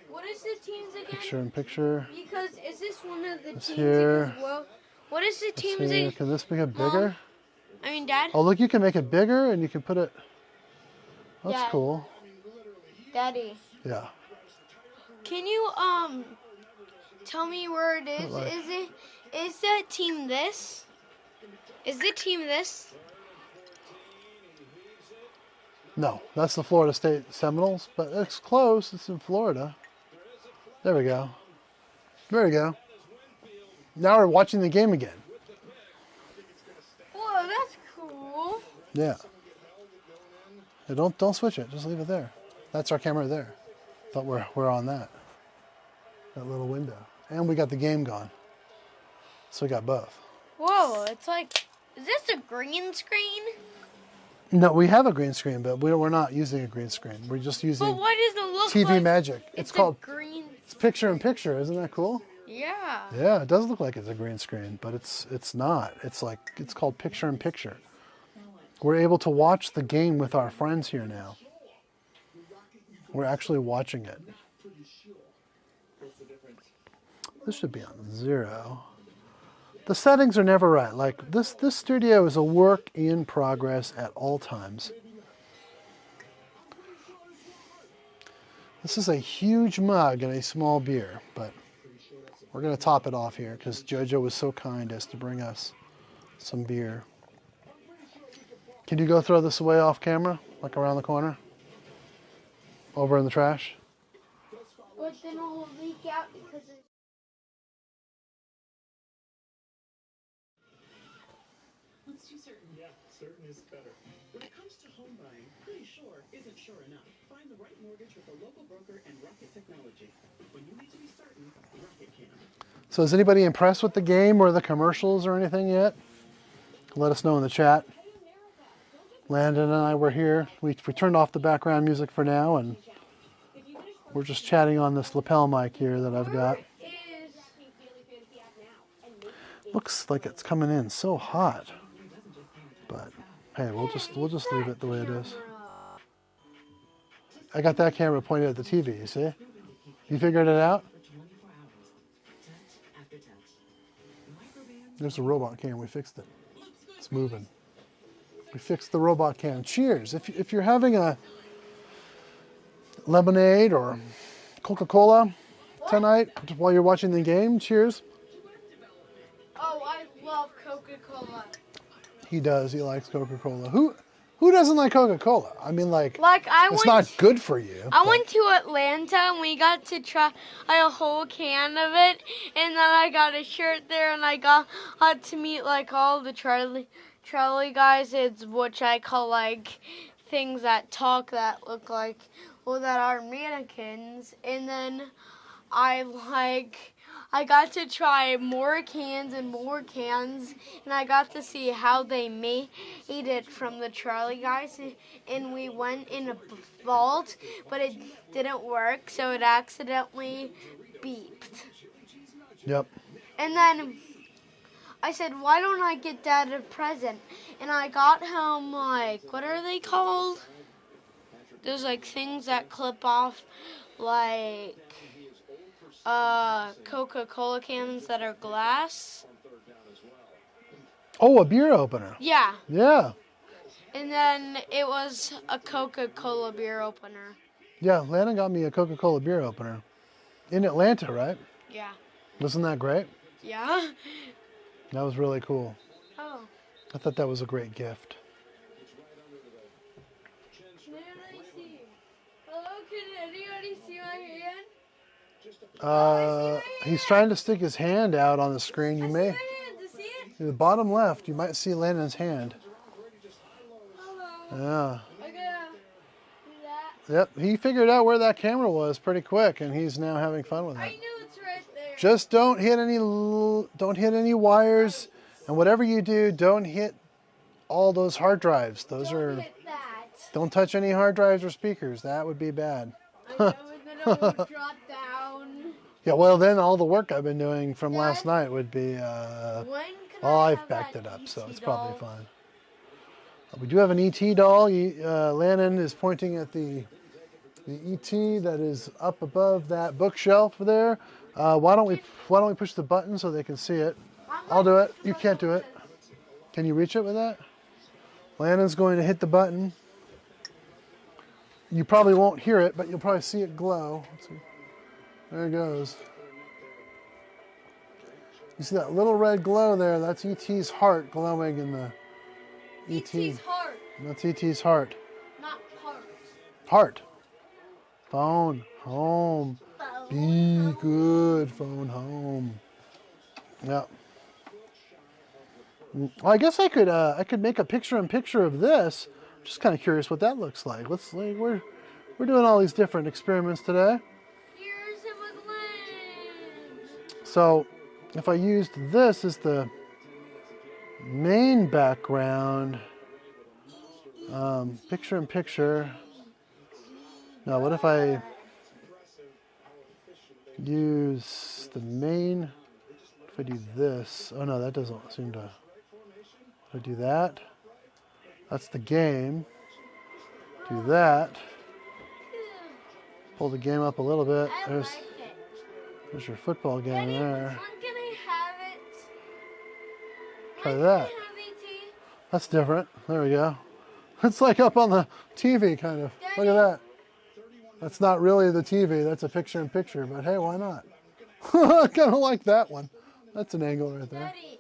What is the teams again? Picture-in-picture. Because is this one of the It's teams here. as well? What is the Let's teams see, again? can this make it bigger? I mean, Dad? Oh, look, you can make it bigger and you can put it... That's Yeah. cool. Daddy. Yeah. Can you, tell me where it is? Like- Is the team this? Is the team this? No, that's the Florida State Seminoles, but it's close. It's in Florida. There we go. There we go. Now we're watching the game again. Whoa, that's cool. Yeah. Hey, don't switch it. Just leave it there. That's our camera there. But we're on that little window, and we got the game gone. So we got both. Whoa, it's like, is this a green screen? No, we have a green screen, but we're not using a green screen. We're just using But why does it look TV like magic. It's called a green? it's picture-in-picture. Isn't that cool? Yeah. Yeah, it does look like it's a green screen, but it's not. It's called picture-in-picture. We're able to watch the game with our friends here now. We're actually watching it. This should be on 0. The settings are never right. Like this studio is a work in progress at all times. This is a huge mug and a small beer, but we're going to top it off here because JoJo was so kind as to bring us some beer. Can you go throw this away off camera, like around the corner? Over in the trash? But then it will leak out because it's... Let's do certain. Yeah, certain is better. When it comes to home buying, pretty sure isn't sure enough. Find the right mortgage with a local broker and Rocket Technology. When you need to be certain, Rocket can. So So is anybody impressed with the game or the commercials or anything yet? Let us know in the chat. Landon and I were here. We turned off the background music for now, and we're just chatting on this lapel mic here that I've got. Looks like it's coming in so hot, but hey, we'll just leave it the way it is. I got that camera pointed at the TV. You see? You figured it out? There's a robot cam. We fixed it. It's moving. We fixed the robot cam. Cheers. If you're having a lemonade or Coca-Cola tonight while you're watching the game, cheers. Oh, I love Coca-Cola. He does. He likes Coca-Cola. Who doesn't like Coca-Cola? I mean, like it's not good for you. I went to Atlanta and we got to try a whole can of it, and then I got a shirt there, and I got to meet like all the Charlie guys, which I call like things that talk that look like, well, that are mannequins, and then I got to try more cans and more cans, and I got to see how they made it from the Charlie guys, and we went in a vault, but it didn't work, so it accidentally beeped. Yep. And then I said, why don't I get Dad a present? And I got him, like, what are they called? There's, like, things that clip off, like Coca-Cola cans that are glass. Oh, a beer opener. Yeah. Yeah. And then it was a Coca-Cola beer opener. Yeah, Landon got me a Coca-Cola beer opener. In Atlanta, right? Yeah. Wasn't that great? Yeah. That was really cool. Oh. I thought that was a great gift. Can anybody see? Hello, can anybody see my hand? He's trying to stick his hand out on the screen. You may, I see it? in the bottom left, you might see Landon's hand. Hello. Yeah. I gotta do that. Yep, he figured out where that camera was pretty quick, and he's now having fun with I it. knew it's right there. Just don't hit any wires, and whatever you do, don't hit all those hard drives. Those Don't are hit that. don't touch any hard drives or speakers. That would be bad. I know, and then it will drop down. Yeah, well then all the work I've been doing from last night would be. When can Oh, I I've have backed that it up, so ET it's probably doll? fine. We do have an ET doll. Landon is pointing at the ET that is up above that bookshelf there. Why don't we push the button so they can see it? I'll do it. You can't do it. Can you reach it with that? Landon's going to hit the button. You probably won't hear it, but you'll probably see it glow. Let's see. There it goes. You see that little red glow there? That's ET's heart glowing in the ET's heart, That's ET's heart. not heart. Heart. Phone home. Be good. Phone home. Yeah. Well, I guess I could make a picture-in-picture of this. I'm just kind of curious what that looks like. We're doing all these different experiments today. Here's him with wings. So if I used this as the main background, picture-in-picture. Now what if I use the main, if I do this, oh no, that doesn't seem to, if I do that, that's the game, do that, pull the game up a little bit, I there's like it. your football game Daddy, there, when can I have it? try When that, can I have ET? that's different, there we go, it's like up on the TV kind of, look at that, that's not really the TV, that's a picture-in-picture, but hey, why not? I kind of like that one, that's an angle right there. Daddy,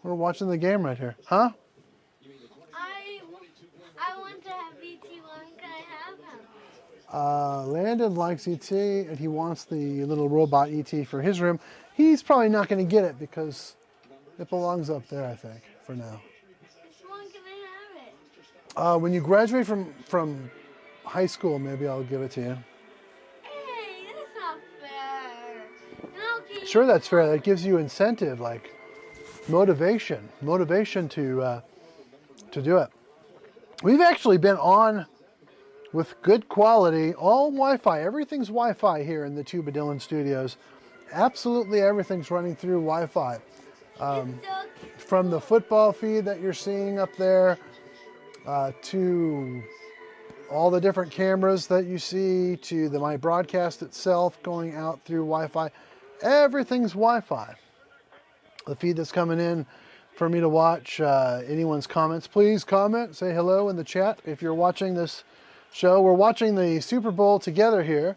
We're watching the game right here. Huh? I want to have ET. When can I have him? Landon likes ET, and he wants the little robot ET for his room. He's probably not going to get it because it belongs up there, I think, for now. When can I have it? When you graduate from high school, maybe I'll give it to you. Hey, that's not fair. And how can Sure, that's fair. That gives you incentive, like motivation to do it. We've actually been on with good quality, all Wi-Fi. Everything's Wi-Fi here in the TubaDylan studios. Absolutely everything's running through Wi-Fi. From the football feed that you're seeing up there to all the different cameras that you see, to my broadcast itself going out through Wi-Fi. Everything's Wi-Fi. The feed that's coming in for me to watch, anyone's comments, please comment, say hello in the chat if you're watching this show. We're watching the Super Bowl together here.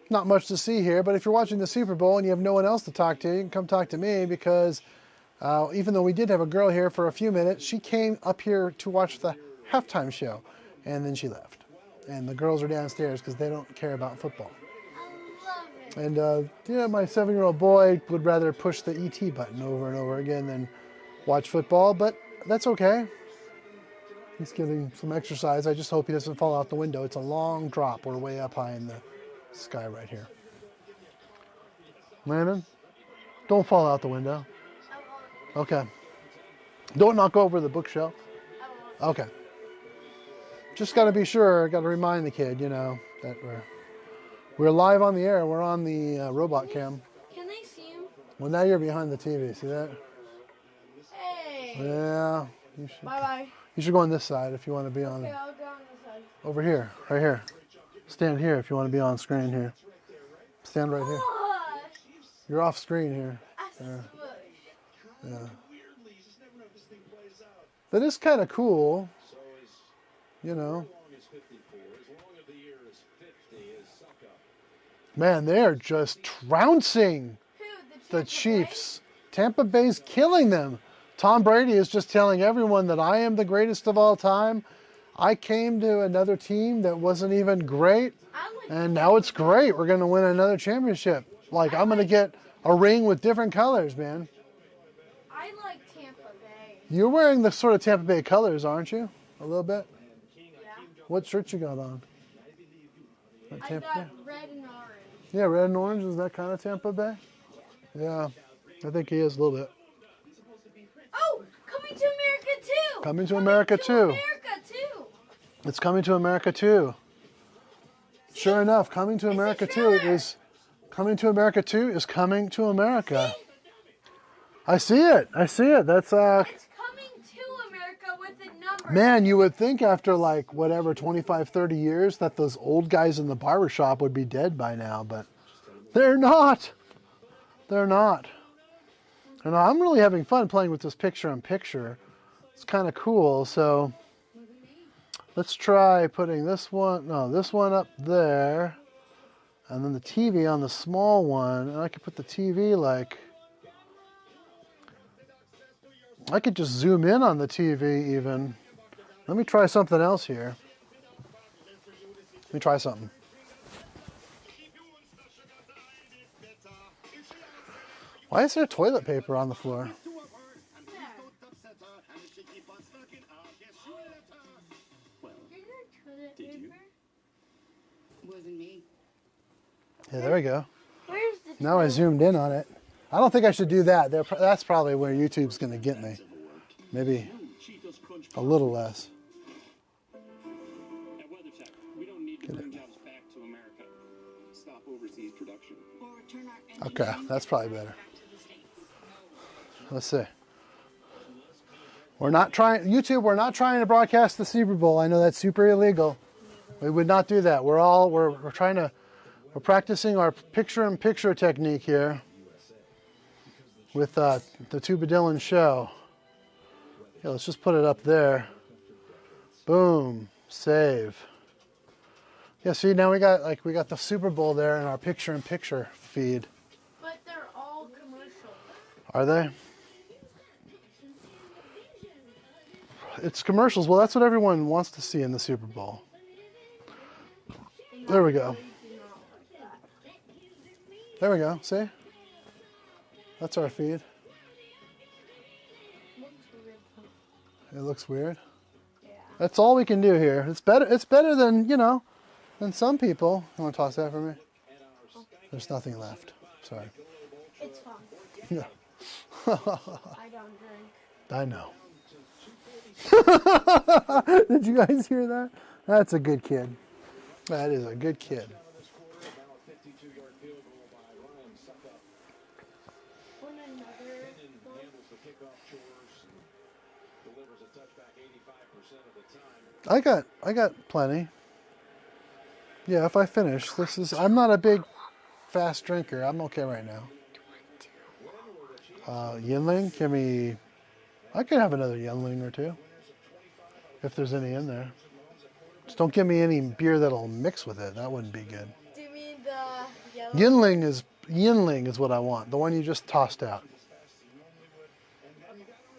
Not much to see here, but if you're watching the Super Bowl and you have no one else to talk to, you can come talk to me, because even though we did have a girl here for a few minutes, she came up here to watch the halftime show, and then she left. And the girls are downstairs because they don't care about football. And yeah, my 7-year-old boy would rather push the ET button over and over again than watch football, but that's okay. He's getting some exercise. I just hope he doesn't fall out the window. It's a long drop. We're way up high in the sky right here. Landon, don't fall out the window. Okay. Don't knock over the bookshelf. Okay. Just got to be sure, got to remind the kid, you know, that we're live on the air. We're on the robot cam. Can they see him? Well, now you're behind the TV. See that? Hey. Yeah. You should, Bye-bye. you should go on this side if you want to be on. Okay, I'll go on this side. Over here. Right here. Stand here if you want to be on screen here. Stand right here. You're off screen here. Yeah. That is kind of cool. You know. Man, they are just trouncing the Chiefs. Tampa Bay's killing them. Tom Brady is just telling everyone that I am the greatest of all time. I came to another team that wasn't even great, and now it's great. We're going to win another championship. Like, I'm going to get a ring with different colors, man. I like Tampa Bay. You're wearing the sort of Tampa Bay colors, aren't you? A little bit? Yeah. What shirt you got on? I got red and orange. Yeah, red and orange. Is that kind of Tampa Bay? Yeah, I think he is a little bit. Oh, coming to America too. Coming to America too. America too. It's coming to America too. Sure enough, coming to America too is coming to America too is coming to America. I see it. I see it. That's It's coming to America with a number. man, you would think after like whatever 25, 30 years that those old guys in the barber shop would be dead by now, but they're not. They're not. And I'm really having fun playing with this picture-in-picture. It's kind of cool. So let's try putting this one up there, and then the TV on the small one. And I could put the TV like, I could just zoom in on the TV even. Let me try something else here. Let me try something. Why is there toilet paper on the floor? Wasn't me. Yeah, there we go. Where's the Now I zoomed in on it. I don't think I should do that. That's probably where YouTube's going to get me. Maybe a little less. At WeatherTech, we don't need to bring jobs back to America. Stop overseas production. Or return our Okay, that's probably better. Let's see. We're not trying, YouTube, we're not trying to broadcast the Super Bowl. I know that's super illegal. We would not do that. We're practicing our picture-in-picture technique here with the TubaDylan show. Yeah, let's just put it up there. Boom, save. Yeah, see, now we got the Super Bowl there in our picture-in-picture feed. But they're all commercial. Are they? It's commercials. Well, that's what everyone wants to see in the Super Bowl. There we go. There we go. See? That's our feed. It looks weird. Yeah. That's all we can do here. It's better than, you know, than some people. You want to toss that for me? There's nothing left. Sorry. It's fun. Yeah. I don't drink. I know. Did you guys hear that? That's a good kid. That is a good kid. I got plenty. Yeah, if I finish, I'm not a big fast drinker. I'm okay right now. Yinling, give me, I could have another Yinling or two. If there's any in there. Just don't give me any beer that'll mix with it. That wouldn't be good. Do you mean the yellow? Yinling is what I want. The one you just tossed out.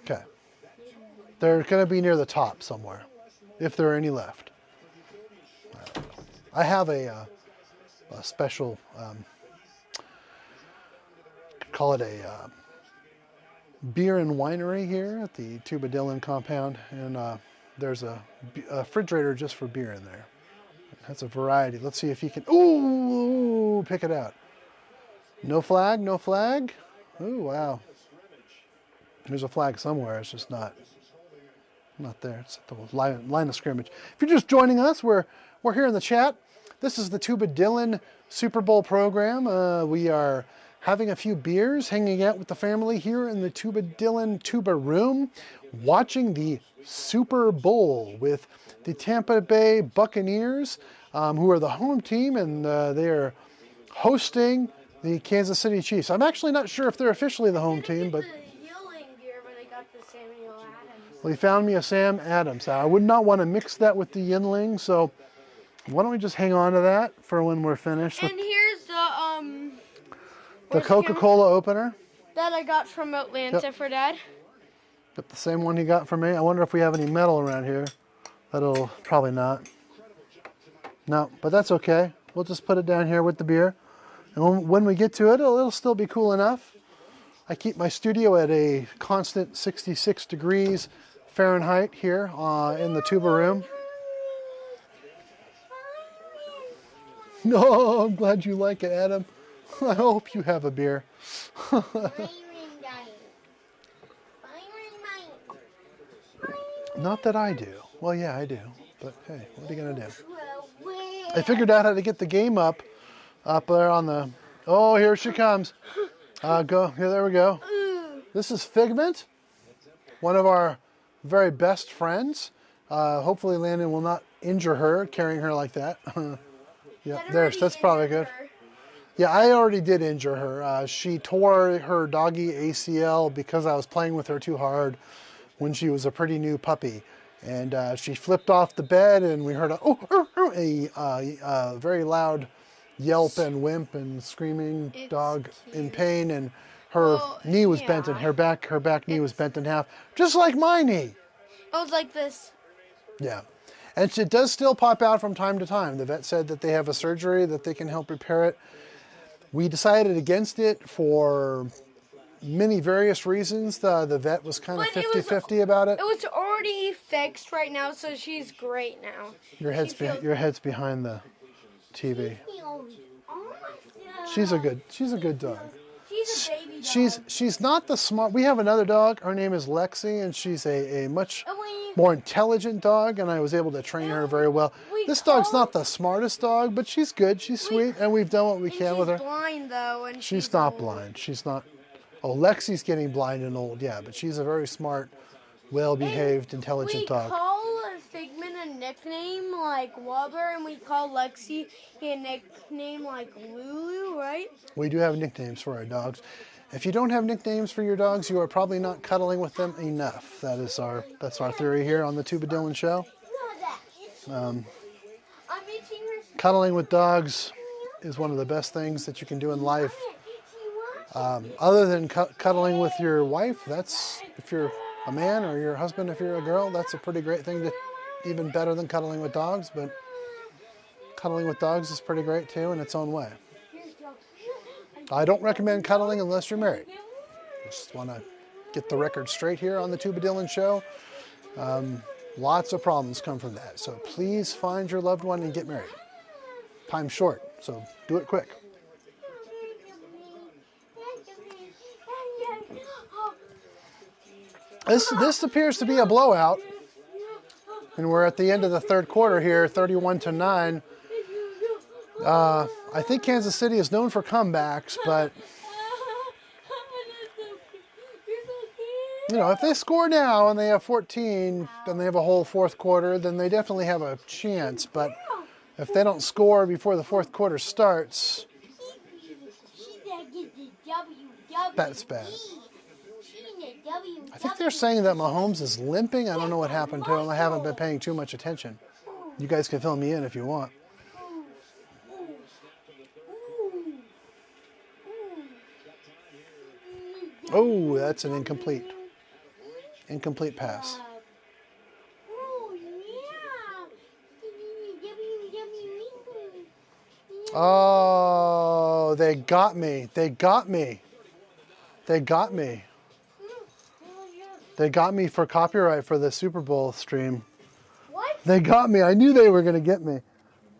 Okay. They're going to be near the top somewhere. If there are any left. I have a special, call it a beer and winery here at the TubaDylan compound. And there's a refrigerator just for beer in there. That's a variety. Let's see if you can, ooh, pick it out. No flag, no flag. Ooh, wow. There's a flag somewhere. It's just not there. It's at the line of scrimmage. If you're just joining us, we're here in the chat. This is the TubaDylan Super Bowl program. We are having a few beers, hanging out with the family here in the TubaDylan Tuba room, watching the Super Bowl with the Tampa Bay Buccaneers, who are the home team, and they are hosting the Kansas City Chiefs. I'm actually not sure if they're officially the home team, but well, he found me a Sam Adams. I would not want to mix that with the Yinling, so why don't we just hang on to that for when we're finished. And here's the Coca-Cola opener. That I got from Atlanta for Dad. Yep, the same one he got for me. I wonder if we have any metal around here. That'll probably not. No, but that's okay. We'll just put it down here with the beer. And when we get to it, it'll still be cool enough. I keep my studio at a constant 66 degrees Fahrenheit here in the tuba room. No, I'm glad you like it, Adam. I hope you have a beer. Not that I do. Well, yeah, I do. But hey, what are you going to do? I figured out how to get the game up there on the... Oh, here she comes. Go. Here, there we go. This is Figment, one of our very best friends. Hopefully Landon will not injure her, carrying her like that. Yeah, that's probably good. Yeah, I already did injure her. She tore her doggy ACL because I was playing with her too hard when she was a pretty new puppy. And she flipped off the bed, and we heard a very loud yelp and wimp and screaming dog in pain, and her knee was bent, and her back knee was bent in half, just like my knee. It was like this. Yeah. And it does still pop out from time to time. The vet said that they have a surgery that they can help repair it. We decided against it for many various reasons. The vet was kind of 50-50 about it. It was already fixed right now, so she's great now. Your head's behind the TV. She's a good dog. She's a baby dog. She's not the smart. We have another dog. Her name is Lexi, and she's a much more intelligent dog, and I was able to train her very well. This dog's not the smartest dog, but she's good. She's sweet, and we've done what we can with her. She's blind though, and she's not blind. She's not. Oh, Lexi's getting blind and old, yeah, but she's a very smart, well-behaved, intelligent dog. We call Figment a nickname like Wubber, and we call Lexi a nickname like Lulu, right? We do have nicknames for our dogs. If you don't have nicknames for your dogs, you are probably not cuddling with them enough. That's our theory here on the TubaDylan Show. Cuddling with dogs is one of the best things that you can do in life. Other than cuddling with your wife, that's, if you're a man, or your husband if you're a girl, that's a pretty great thing, even better than cuddling with dogs, but cuddling with dogs is pretty great too in its own way. I don't recommend cuddling unless you're married. Just want to get the record straight here on the TubaDylan Show. Lots of problems come from that, so please find your loved one and get married. Time's short, so do it quick. This appears to be a blowout. And we're at the end of the third quarter here, 31-9. I think Kansas City is known for comebacks, but you know, if they score now and they have 14, then they have a whole fourth quarter, then they definitely have a chance. But if they don't score before the fourth quarter starts, that's bad. I think they're saying that Mahomes is limping. I don't know what happened to him. I haven't been paying too much attention. You guys can fill me in if you want. Oh, that's an incomplete. Incomplete pass. Oh, they got me. They got me. They got me. They got me for copyright for the Super Bowl stream. What? They got me. I knew they were going to get me.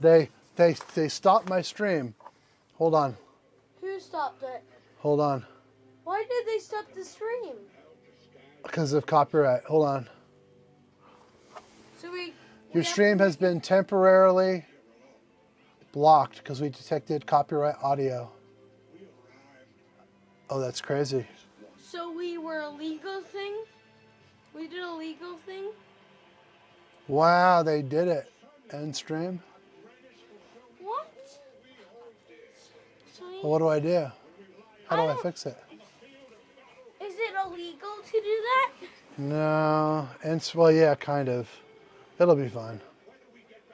They stopped my stream. Hold on. Who stopped it? Hold on. Why did they stop the stream? Because of copyright. Hold on. So we Your have stream to has been temporarily blocked because we detected copyright audio. Oh, that's crazy. So we were a legal thing? We did a legal thing? Wow, they did it. End stream. What? So Well, what do I do? How do I don't- fix it? Is it illegal to do that? No. Well, yeah, kind of. It'll be fine.